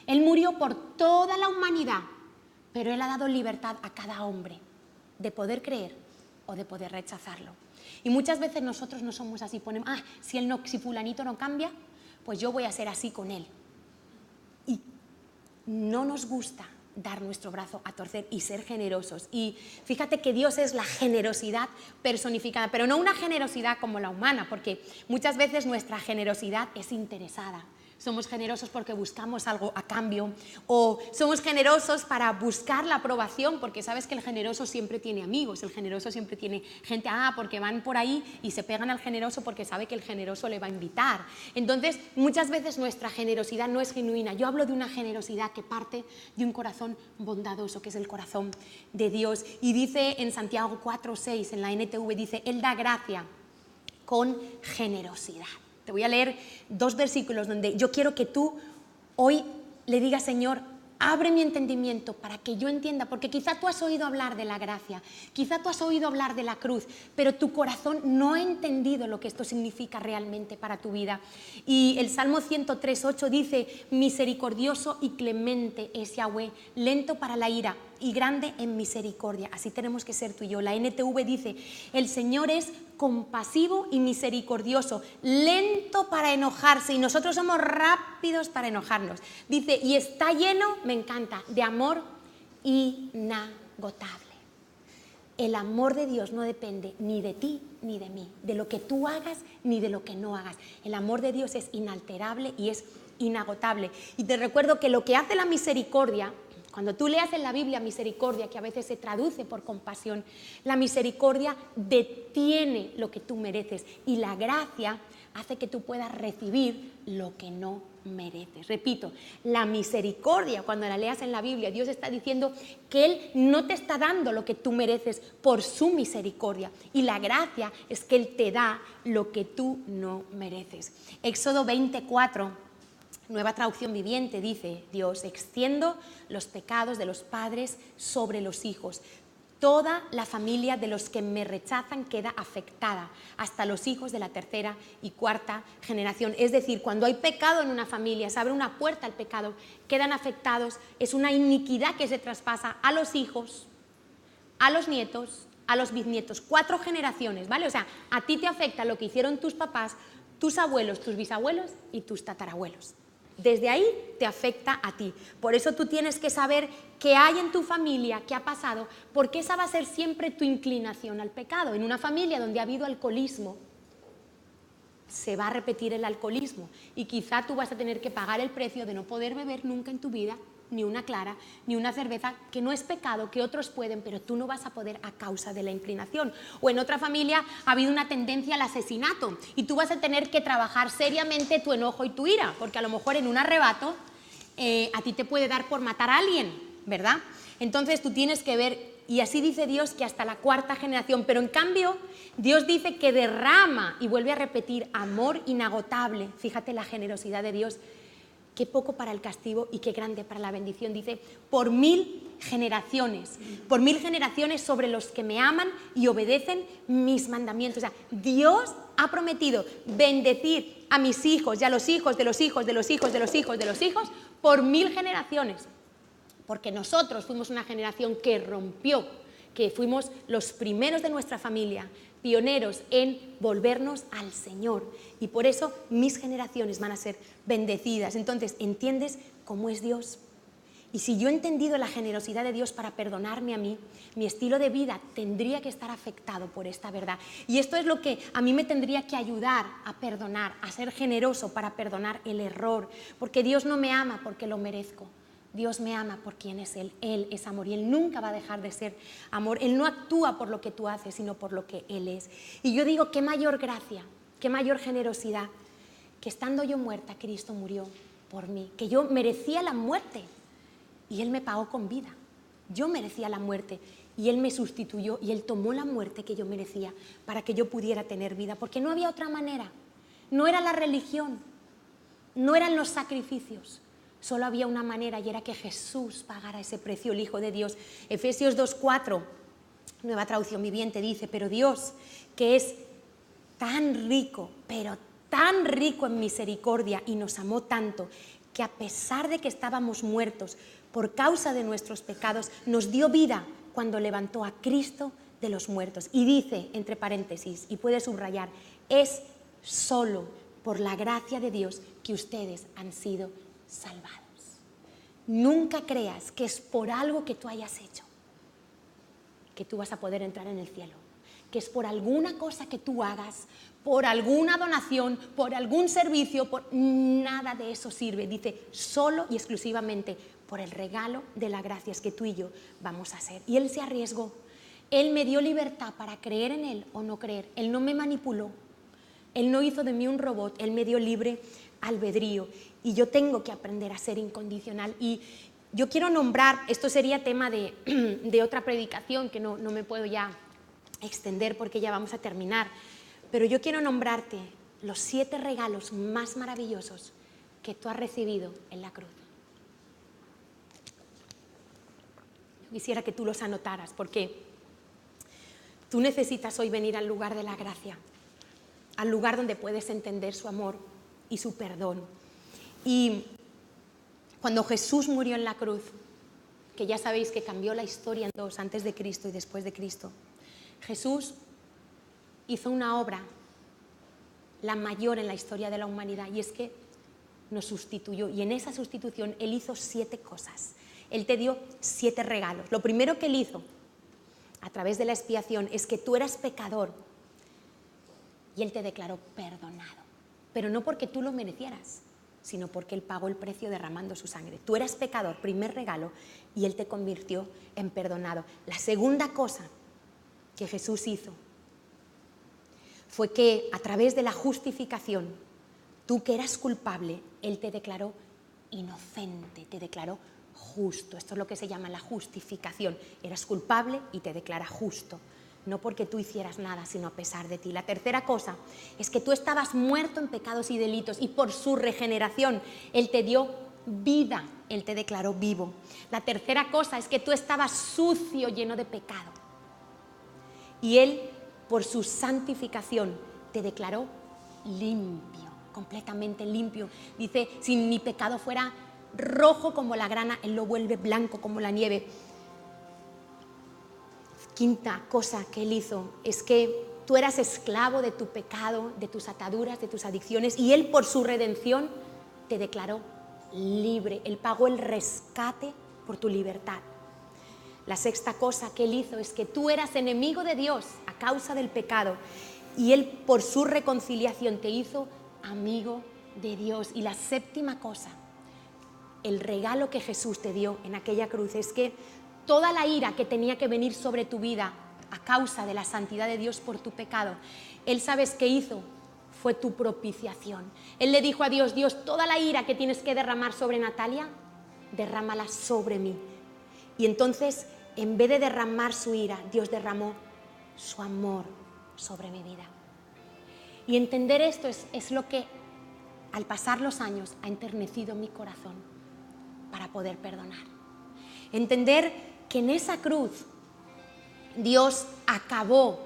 Él murió por toda la humanidad, pero Él ha dado libertad a cada hombre de poder creer o de poder rechazarlo. Y muchas veces nosotros no somos así, ponemos, si fulanito no cambia, pues yo voy a ser así con él. Y no nos gusta dar nuestro brazo a torcer y ser generosos. Y fíjate que Dios es la generosidad personificada, pero no una generosidad como la humana, porque muchas veces nuestra generosidad es interesada. Somos generosos porque buscamos algo a cambio, o somos generosos para buscar la aprobación, porque sabes que el generoso siempre tiene amigos, el generoso siempre tiene gente, porque van por ahí y se pegan al generoso porque sabe que el generoso le va a invitar. Entonces, muchas veces nuestra generosidad no es genuina. Yo hablo de una generosidad que parte de un corazón bondadoso, que es el corazón de Dios. Y dice en Santiago 4:6, en la NTV, dice, Él da gracia con generosidad. Te voy a leer 2 versículos donde yo quiero que tú hoy le digas, Señor, abre mi entendimiento para que yo entienda, porque quizá tú has oído hablar de la gracia, quizá tú has oído hablar de la cruz, pero tu corazón no ha entendido lo que esto significa realmente para tu vida. Y el Salmo 103:8 dice, misericordioso y clemente es Yahweh, lento para la ira y grande en misericordia. Así tenemos que ser tú y yo. La NTV dice, el Señor es compasivo y misericordioso, lento para enojarse, y nosotros somos rápidos para enojarnos. Dice, y está lleno, me encanta, de amor inagotable. El amor de Dios no depende ni de ti ni de mí, de lo que tú hagas ni de lo que no hagas. El amor de Dios es inalterable y es inagotable. Y te recuerdo que lo que hace la misericordia, cuando tú leas en la Biblia misericordia, que a veces se traduce por compasión, la misericordia detiene lo que tú mereces y la gracia hace que tú puedas recibir lo que no mereces. Repito, la misericordia, cuando la leas en la Biblia, Dios está diciendo que Él no te está dando lo que tú mereces por su misericordia, y la gracia es que Él te da lo que tú no mereces. Éxodo 24, Nueva Traducción Viviente, dice Dios, extiendo los pecados de los padres sobre los hijos. Toda la familia de los que me rechazan queda afectada, hasta los hijos de la 3ª y 4ª generación. Es decir, cuando hay pecado en una familia, se abre una puerta al pecado, quedan afectados, es una iniquidad que se traspasa a los hijos, a los nietos, a los bisnietos, 4 generaciones, ¿vale? O sea, a ti te afecta lo que hicieron tus papás, tus abuelos, tus bisabuelos y tus tatarabuelos. Desde ahí te afecta a ti. Por eso tú tienes que saber qué hay en tu familia, qué ha pasado, porque esa va a ser siempre tu inclinación al pecado. En una familia donde ha habido alcoholismo, se va a repetir el alcoholismo y quizá tú vas a tener que pagar el precio de no poder beber nunca en tu vida, ni una clara, ni una cerveza, que no es pecado, que otros pueden, pero tú no vas a poder a causa de la inclinación. O en otra familia ha habido una tendencia al asesinato y tú vas a tener que trabajar seriamente tu enojo y tu ira, porque a lo mejor en un arrebato a ti te puede dar por matar a alguien, ¿verdad? Entonces tú tienes que ver, y así dice Dios que hasta la 4ª generación, pero en cambio Dios dice que derrama, y vuelve a repetir, amor inagotable. Fíjate la generosidad de Dios. Qué poco para el castigo y qué grande para la bendición. Dice, por 1000 generaciones sobre los que me aman y obedecen mis mandamientos. O sea, Dios ha prometido bendecir a mis hijos y a los hijos de los hijos de los hijos de los hijos de los hijos por 1000 generaciones. porque nosotros fuimos una generación que rompió, que fuimos los primeros de nuestra familia, pioneros en volvernos al Señor. Y por eso mis generaciones van a ser bendecidas. Entonces, ¿entiendes cómo es Dios? Y si yo he entendido la generosidad de Dios para perdonarme a mí, mi estilo de vida tendría que estar afectado por esta verdad. Y esto es lo que a mí me tendría que ayudar a perdonar, a ser generoso para perdonar el error. Porque Dios no me ama porque lo merezco. Dios me ama por quien es Él. Él es amor y Él nunca va a dejar de ser amor. Él no actúa por lo que tú haces, sino por lo que Él es. Y yo digo, qué mayor gracia, qué mayor generosidad, que estando yo muerta, Cristo murió por mí. Que yo merecía la muerte y Él me pagó con vida. Yo merecía la muerte y Él me sustituyó y Él tomó la muerte que yo merecía para que yo pudiera tener vida. Porque no había otra manera. No era la religión, no eran los sacrificios. Solo había una manera y era que Jesús pagara ese precio, el Hijo de Dios. Efesios 2:4, Nueva Traducción Viviente, dice, pero Dios, que es tan rico, pero tan rico en misericordia y nos amó tanto, que a pesar de que estábamos muertos por causa de nuestros pecados, nos dio vida cuando levantó a Cristo de los muertos. Y dice, entre paréntesis, y puede subrayar, es solo por la gracia de Dios que ustedes han sido salvados. Nunca creas que es por algo que tú hayas hecho que tú vas a poder entrar en el cielo, que es por alguna cosa que tú hagas, por alguna donación, por algún servicio, por nada de eso sirve. Dice solo y exclusivamente por el regalo de la gracia es que tú y yo vamos a hacer. Y Él se arriesgó, Él me dio libertad para creer en Él o no creer. Él no me manipuló, Él no hizo de mí un robot, Él me dio libre albedrío. Y yo tengo que aprender a ser incondicional. Y yo quiero nombrar, esto sería tema de otra predicación, que no me puedo ya extender porque ya vamos a terminar, pero yo quiero nombrarte los 7 regalos más maravillosos que tú has recibido en la cruz. Yo quisiera que tú los anotaras, porque tú necesitas hoy venir al lugar de la gracia, al lugar donde puedes entender su amor y su perdón. Y cuando Jesús murió en la cruz, que ya sabéis que cambió la historia en dos, antes de Cristo y después de Cristo, Jesús hizo una obra, la mayor en la historia de la humanidad, y es que nos sustituyó. Y en esa sustitución Él hizo 7 cosas. Él te dio 7 regalos. Lo primero que Él hizo a través de la expiación es que tú eras pecador y Él te declaró perdonado. Pero no porque tú lo merecieras, sino porque Él pagó el precio derramando su sangre. Tú eras pecador, primer regalo, y Él te convirtió en perdonado. La segunda cosa que Jesús hizo fue que a través de la justificación, tú que eras culpable, Él te declaró inocente, te declaró justo. Esto es lo que se llama la justificación. Eras culpable y te declara justo. No porque tú hicieras nada, sino a pesar de ti. La tercera cosa es que tú estabas muerto en pecados y delitos y por su regeneración Él te dio vida, Él te declaró vivo. La tercera cosa es que tú estabas sucio, lleno de pecado. Y Él, por su santificación, te declaró limpio, completamente limpio. Dice, si mi pecado fuera rojo como la grana, Él lo vuelve blanco como la nieve. Quinta cosa que Él hizo es que tú eras esclavo de tu pecado, de tus ataduras, de tus adicciones, y Él por su redención te declaró libre. Él pagó el rescate por tu libertad. La sexta cosa que Él hizo es que tú eras enemigo de Dios a causa del pecado, y Él por su reconciliación te hizo amigo de Dios. Y la séptima cosa, el regalo que Jesús te dio en aquella cruz, es que toda la ira que tenía que venir sobre tu vida a causa de la santidad de Dios por tu pecado, Él, ¿sabes qué hizo? Fue tu propiciación. Él le dijo a Dios, Dios, toda la ira que tienes que derramar sobre Natalia, derrámala sobre mí. Y entonces, en vez de derramar su ira, Dios derramó su amor sobre mi vida. Y entender esto es lo que, al pasar los años, ha enternecido mi corazón para poder perdonar. Entender que en esa cruz Dios acabó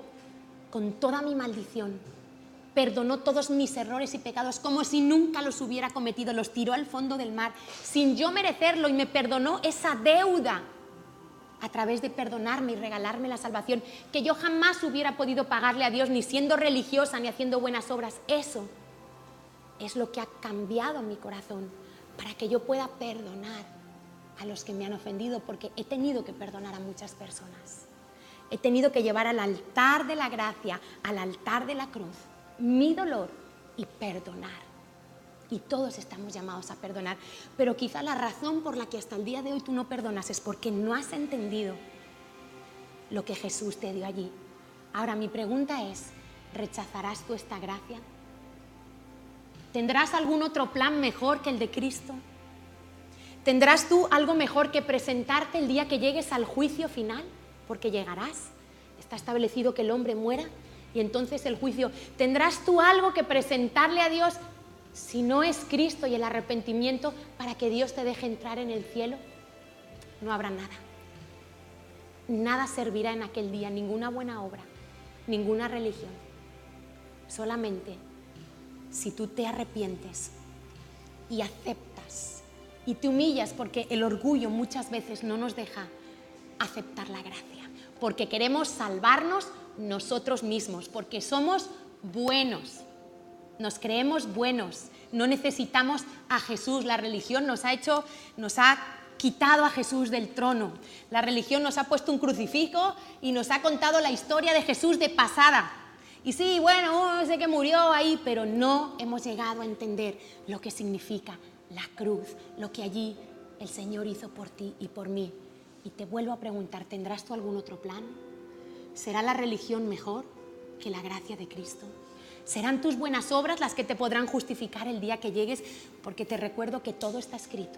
con toda mi maldición perdonó todos mis errores y pecados como si nunca los hubiera cometido, los tiró al fondo del mar sin yo merecerlo y me perdonó esa deuda a través de perdonarme y regalarme la salvación que yo jamás hubiera podido pagarle a Dios ni siendo religiosa ni haciendo buenas obras. Eso es lo que ha cambiado mi corazón para que yo pueda perdonar a los que me han ofendido, porque he tenido que perdonar a muchas personas. He tenido que llevar al altar de la gracia, al altar de la cruz, mi dolor y perdonar. Y todos estamos llamados a perdonar, pero quizá la razón por la que hasta el día de hoy tú no perdonas es porque no has entendido lo que Jesús te dio allí. Ahora mi pregunta es, ¿rechazarás tú esta gracia? ¿Tendrás algún otro plan mejor que el de Cristo? ¿Tendrás tú algo mejor que presentarte el día que llegues al juicio final? Porque llegarás. Está establecido que el hombre muera y entonces el juicio. ¿Tendrás tú algo que presentarle a Dios si no es Cristo y el arrepentimiento para que Dios te deje entrar en el cielo? No habrá nada. Nada servirá en aquel día, ninguna buena obra, ninguna religión. Solamente si tú te arrepientes y aceptas y te humillas, porque el orgullo muchas veces no nos deja aceptar la gracia, porque queremos salvarnos nosotros mismos, porque somos buenos, nos creemos buenos, no necesitamos a Jesús. La religión nos ha quitado a Jesús del trono. La religión nos ha puesto un crucifijo y nos ha contado la historia de Jesús de pasada. Y sí, bueno, sé que murió ahí, pero no hemos llegado a entender lo que significa la cruz, lo que allí el Señor hizo por ti y por mí. Y te vuelvo a preguntar, ¿tendrás tú algún otro plan? ¿Será la religión mejor que la gracia de Cristo? ¿Serán tus buenas obras las que te podrán justificar el día que llegues? Porque te recuerdo que todo está escrito.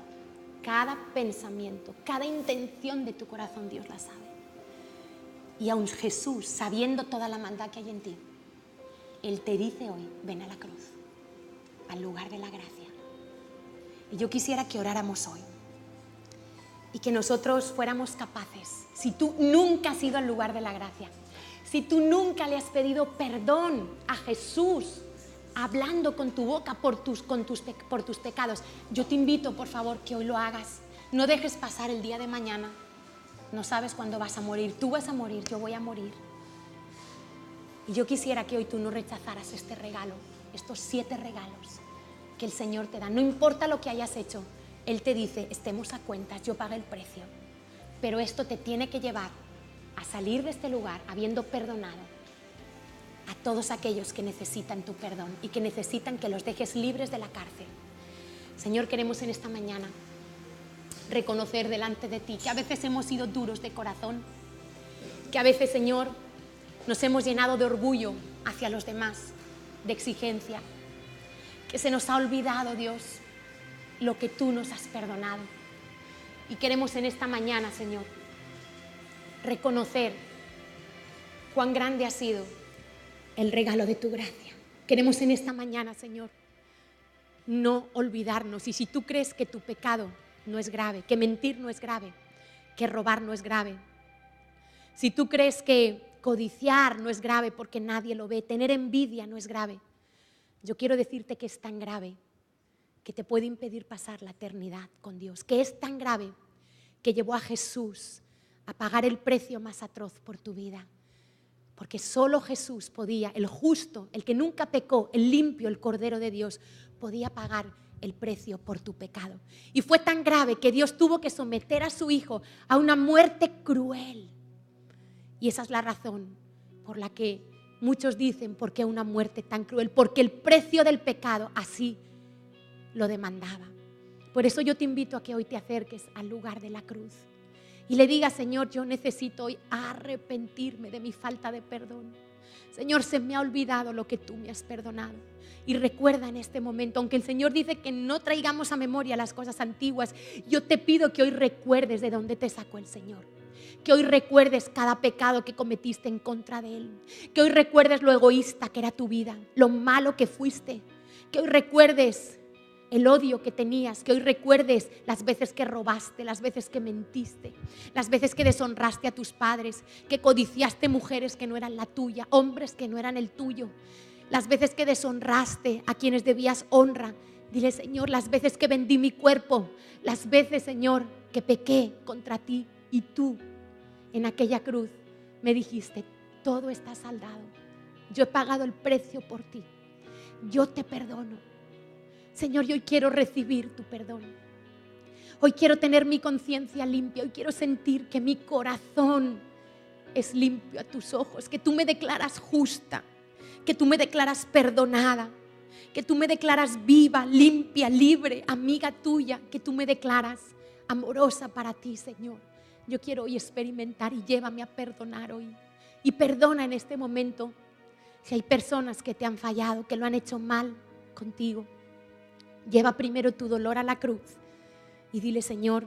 Cada pensamiento, cada intención de tu corazón, Dios la sabe. Y aun Jesús, sabiendo toda la maldad que hay en ti, Él te dice hoy, ven a la cruz, al lugar de la gracia. Y yo quisiera que oráramos hoy y que nosotros fuéramos capaces, si tú nunca has ido al lugar de la gracia, si tú nunca le has pedido perdón a Jesús, hablando con tu boca por tus pecados, yo te invito, por favor, que hoy lo hagas. No dejes pasar el día de mañana. No sabes cuándo vas a morir. Tú vas a morir, yo voy a morir. Y yo quisiera que hoy tú no rechazaras este regalo, estos 7 regalos que el Señor te da. No importa lo que hayas hecho, Él te dice, estemos a cuentas, yo pagué el precio. Pero esto te tiene que llevar a salir de este lugar habiendo perdonado a todos aquellos que necesitan tu perdón y que necesitan que los dejes libres de la cárcel. Señor, queremos en esta mañana reconocer delante de ti que a veces hemos sido duros de corazón, que a veces, Señor, nos hemos llenado de orgullo hacia los demás, de exigencia, que se nos ha olvidado, Dios, lo que tú nos has perdonado. Y queremos en esta mañana, Señor, reconocer cuán grande ha sido el regalo de tu gracia. Queremos en esta mañana, Señor, no olvidarnos. Y si tú crees que tu pecado no es grave, que mentir no es grave, que robar no es grave, si tú crees que codiciar no es grave porque nadie lo ve, tener envidia no es grave, yo quiero decirte que es tan grave que te puede impedir pasar la eternidad con Dios, que es tan grave que llevó a Jesús a pagar el precio más atroz por tu vida. Porque solo Jesús podía, el justo, el que nunca pecó, el limpio, el Cordero de Dios, podía pagar el precio por tu pecado. Y fue tan grave que Dios tuvo que someter a su Hijo a una muerte cruel. Y esa es la razón por la que muchos dicen, ¿por qué una muerte tan cruel? Porque el precio del pecado así lo demandaba. Por eso yo te invito a que hoy te acerques al lugar de la cruz y le digas, Señor, yo necesito hoy arrepentirme de mi falta de perdón. Señor, se me ha olvidado lo que tú me has perdonado. Y recuerda en este momento, aunque el Señor dice que no traigamos a memoria las cosas antiguas, yo te pido que hoy recuerdes de dónde te sacó el Señor. Que hoy recuerdes cada pecado que cometiste en contra de Él. Que hoy recuerdes lo egoísta que era tu vida, lo malo que fuiste. Que hoy recuerdes el odio que tenías, que hoy recuerdes las veces que robaste, las veces que mentiste, las veces que deshonraste a tus padres, que codiciaste mujeres que no eran la tuya, hombres que no eran el tuyo. las veces que deshonraste a quienes debías honra. Dile, Señor, las veces que vendí mi cuerpo, las veces, Señor, que pequé contra ti y tú en aquella cruz me dijiste, todo está saldado. Yo he pagado el precio por ti. Yo te perdono. Señor, yo hoy quiero recibir tu perdón. Hoy quiero tener mi conciencia limpia. Hoy quiero sentir que mi corazón es limpio a tus ojos, que tú me declaras justa, que tú me declaras perdonada, que tú me declaras viva, limpia, libre, amiga tuya, que tú me declaras amorosa para ti, Señor. Yo quiero hoy experimentar y llévame a perdonar hoy. Y perdona en este momento si hay personas que te han fallado, que lo han hecho mal contigo. Lleva primero tu dolor a la cruz y dile, Señor,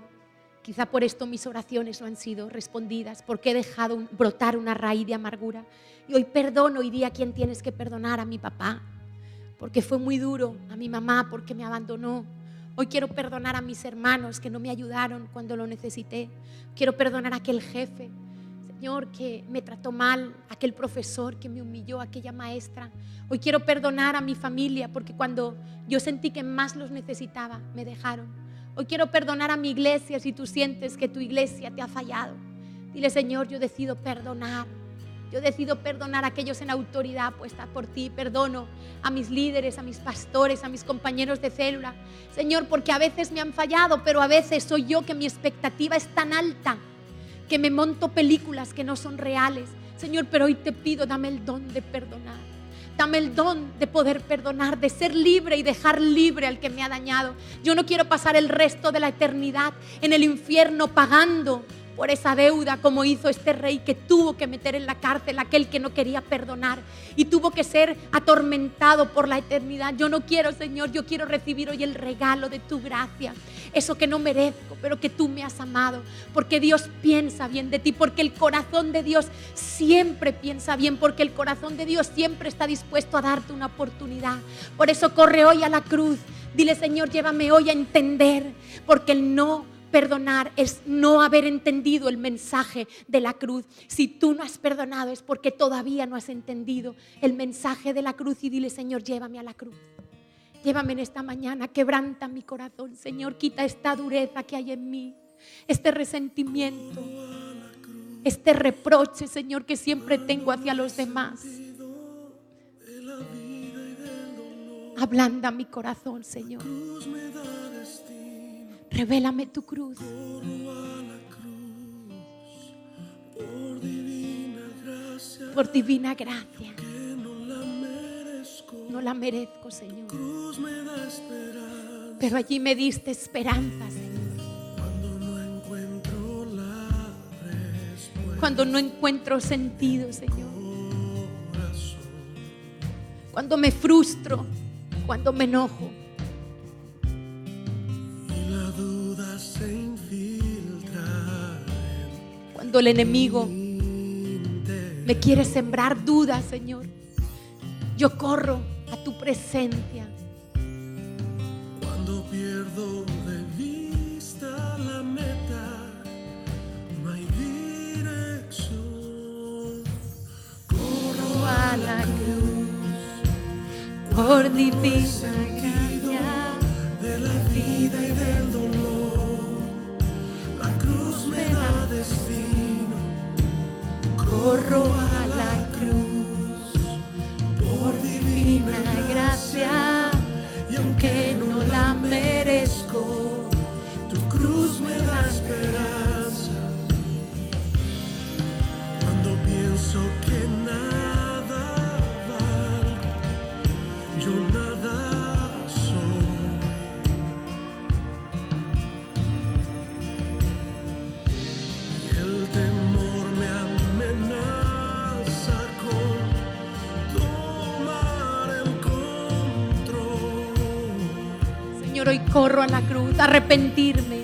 quizá por esto mis oraciones no han sido respondidas, porque he dejado brotar una raíz de amargura. Y hoy perdono y di a quién tienes que perdonar, a mi papá, porque fue muy duro, a mi mamá, porque me abandonó. Hoy quiero perdonar a mis hermanos que no me ayudaron cuando lo necesité. Quiero perdonar a aquel jefe, Señor, que me trató mal, aquel profesor que me humilló, aquella maestra. Hoy quiero perdonar a mi familia, porque cuando yo sentí que más los necesitaba, me dejaron. Hoy quiero perdonar a mi iglesia si tú sientes que tu iglesia te ha fallado. Dile, Señor, yo decido perdonar. Yo decido perdonar a aquellos en autoridad puesta por ti. Perdono a mis líderes, a mis pastores, a mis compañeros de célula. Señor, porque a veces me han fallado, pero a veces soy yo que mi expectativa es tan alta que me monto películas que no son reales. Señor, pero hoy te pido, dame el don de perdonar. Dame el don de poder perdonar, de ser libre y dejar libre al que me ha dañado. Yo no quiero pasar el resto de la eternidad en el infierno pagando por esa deuda, como hizo este rey que tuvo que meter en la cárcel a aquel que no quería perdonar y tuvo que ser atormentado por la eternidad. Yo no quiero, Señor, yo quiero recibir hoy el regalo de tu gracia, eso que no merezco, pero que tú me has amado, porque Dios piensa bien de ti, porque el corazón de Dios siempre piensa bien, porque el corazón de Dios siempre está dispuesto a darte una oportunidad. Por eso corre hoy a la cruz. Dile, Señor, llévame hoy a entender, porque el no perdonar es no haber entendido el mensaje de la cruz. Si tú no has perdonado es porque todavía no has entendido el mensaje de la cruz. Y dile, Señor, llévame a la cruz. Llévame en esta mañana, quebranta mi corazón, Señor, quita esta dureza que hay en mí, este resentimiento, este reproche, Señor, que siempre tengo hacia los demás. Ablanda mi corazón, Señor. Revélame tu cruz. Por divina gracia. No la merezco, Señor. Pero allí me diste esperanza, Señor. Cuando no encuentro sentido, Señor. Cuando me frustro, cuando me enojo. Cuando el enemigo me quiere sembrar dudas, Señor, yo corro a tu presencia. Cuando pierdo de vista la meta, no hay dirección. Corro a la cruz por divina gracia de la vida y del dolor. La cruz me da destino. Corro a la cruz por divina gracia, y aunque no la merezco, tu cruz me da esperanza. Cuando pienso que nada valgo, yo nada soy. Y el temor me amenaza con tomar el control. Señor, hoy corro a la cruz a arrepentirme,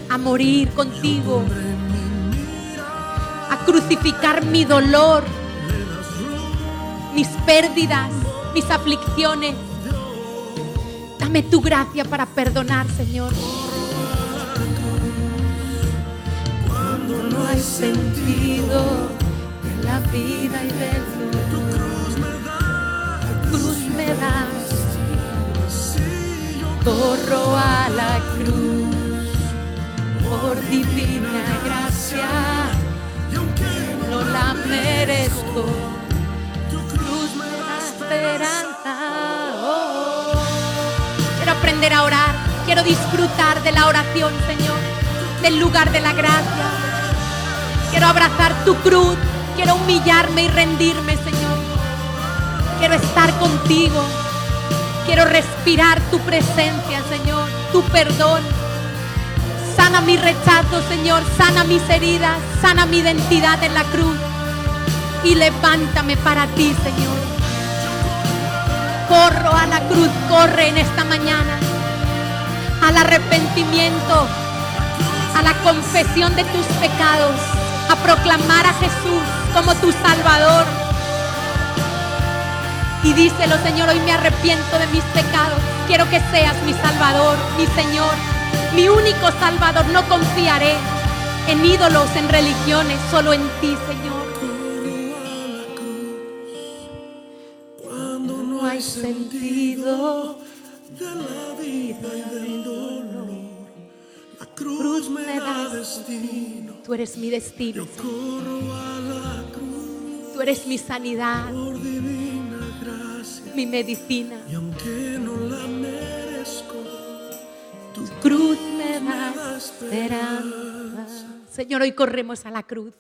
a morir contigo, a crucificar mi dolor, mis pérdidas, mis aflicciones. Dame tu gracia para perdonar, Señor. Cuando no hay sentido en la vida y del dolor. corro a la cruz por divina gracia, no la merezco, tu cruz me da esperanza. Quiero aprender a orar, quiero disfrutar de la oración, Señor, del lugar de la gracia. Quiero abrazar tu cruz, quiero humillarme y rendirme, Señor. Quiero estar contigo, quiero respirar tu presencia, Señor, tu perdón. Sana mi rechazo, Señor, sana mis heridas, sana mi identidad en la cruz y levántame para ti, Señor. Corro a la cruz, corre en esta mañana al arrepentimiento, a la confesión de tus pecados, a proclamar a Jesús como tu Salvador. Y díselo, Señor, hoy me arrepiento de mis pecados. Quiero que seas mi Salvador, mi Señor, mi único Salvador. No confiaré en ídolos, en religiones, solo en ti, Señor. Cuando no hay sentido de la vida y del dolor, la cruz me da destino. Tú eres mi destino, Yo corro a la cruz tú eres mi sanidad, por divina gracia, mi medicina. y aunque no la merezco, tu Cruz me da esperanza. Señor, hoy corremos a la cruz.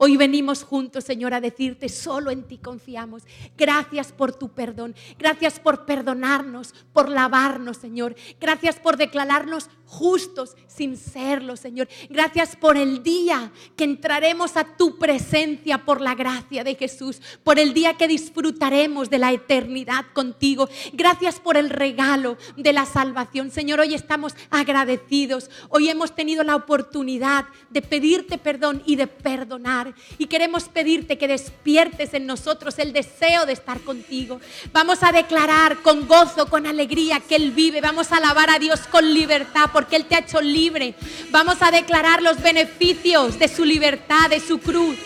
Hoy venimos juntos, Señor, a decirte, solo en ti confiamos. Gracias por tu perdón. Gracias por perdonarnos, por lavarnos, Señor. Gracias por declararnos justos sin serlo, Señor. Gracias por el día que entraremos a tu presencia por la gracia de Jesús. Por el día que disfrutaremos de la eternidad contigo. Gracias por el regalo de la salvación. Señor, hoy estamos agradecidos. Hoy hemos tenido la oportunidad de pedirte perdón y de perdonar. Y queremos pedirte que despiertes en nosotros el deseo de estar contigo. Vamos a declarar con gozo, con alegría que Él vive. Vamos a alabar a Dios con libertad porque Él te ha hecho libre. Vamos a declarar los beneficios de su libertad, de su cruz.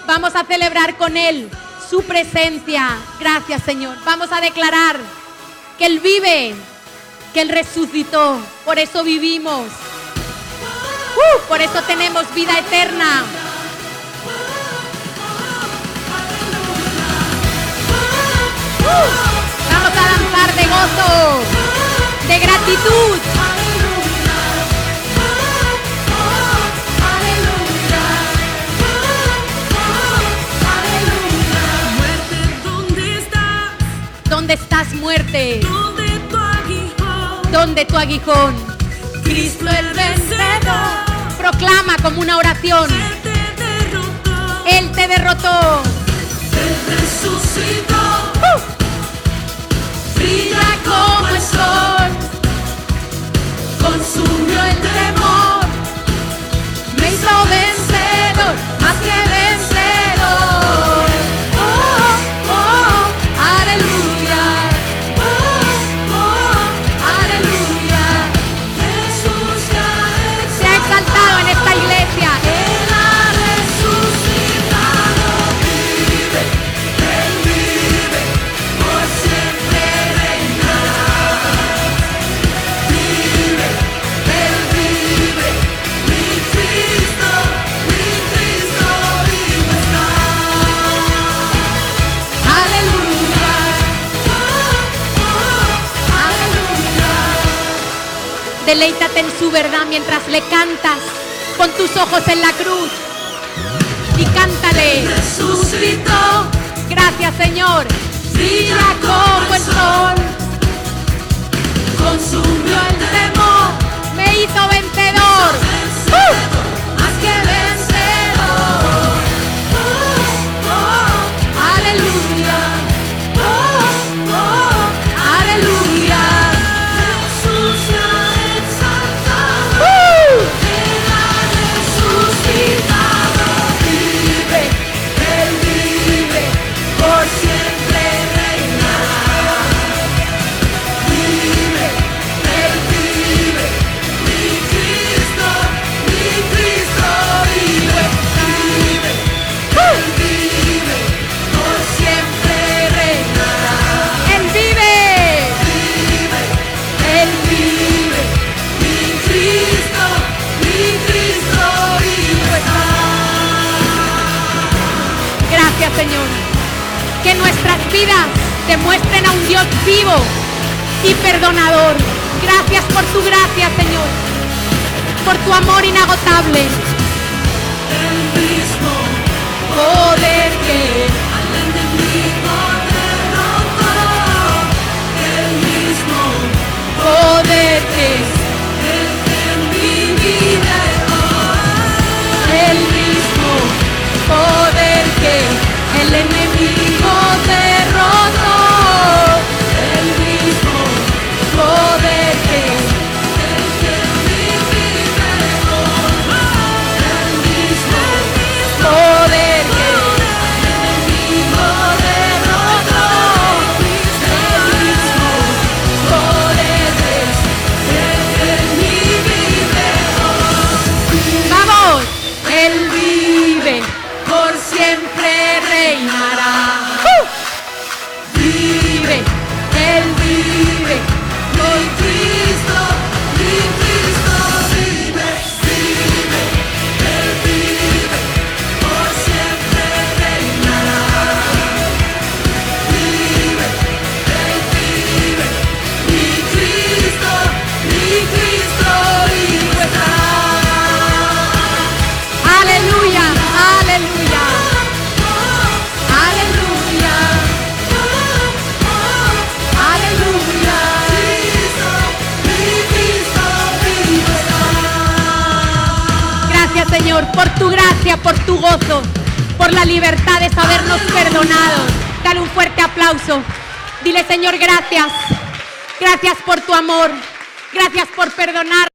Vamos a celebrar con Él su presencia. Gracias, Señor. Vamos a declarar que Él vive, que Él resucitó. Por eso vivimos. Por eso tenemos vida eterna. Vamos a danzar de gozo, de gratitud. muerte, ¿dónde estás? ¿Dónde estás, muerte? ¿Dónde tu aguijón? ¿Dónde tu aguijón? Cristo el vencedor, Proclama como una oración. Él te derrotó, Él te derrotó. Él resucitó. Brilla como el sol, consumió el temor, me hizo vencedor, más que vencedor. Oh, oh, aleluya. Oh, oh, aleluya. Jesús ya Se ha exaltado en esta iglesia. Él ha resucitado, vive, Él vive, por siempre reinará. Vive, Él vive, mi Cristo vivo está. Aleluya, aleluya. Deleítate en su verdad mientras le cantas. Pon tus ojos en la cruz y cántale. Resucitó, Gracias, Señor. brilla como el sol, consumió el temor, Me hizo vencedor. más que vencedor. Oh, oh, aleluya. Oh, oh, aleluya. Jesús se ha exaltado, Él ha resucitado, vive, Él Gracias, Señor. Que nuestras vidas demuestren a un Dios vivo y perdonador. Gracias por tu gracia, Señor, por tu amor inagotable. El mismo Poder que al enemigo derrotó. El mismo poder que el que en mí vive hoy. el mismo poder que el enemigo derrotó. El mismo Poder que el que en mí vive hoy. El mismo poder que el enemigo derrotó. El mismo poder que el que en mí vive hoy. vamos, Él vive, por siempre reinará. Vive, Él vive, Mi Cristo vive, vive, Él vive, por siempre reinará. Vive, Él vive, mi Cristo vivo está. aleluya, aleluya, aleluya, aleluya. Cristo vivo está. Gracias, Señor, por tu gracia, por tu gozo, por la libertad de sabernos perdonados. Dale un fuerte aplauso. Dile, Señor, gracias. Gracias por tu amor. Gracias por perdonar.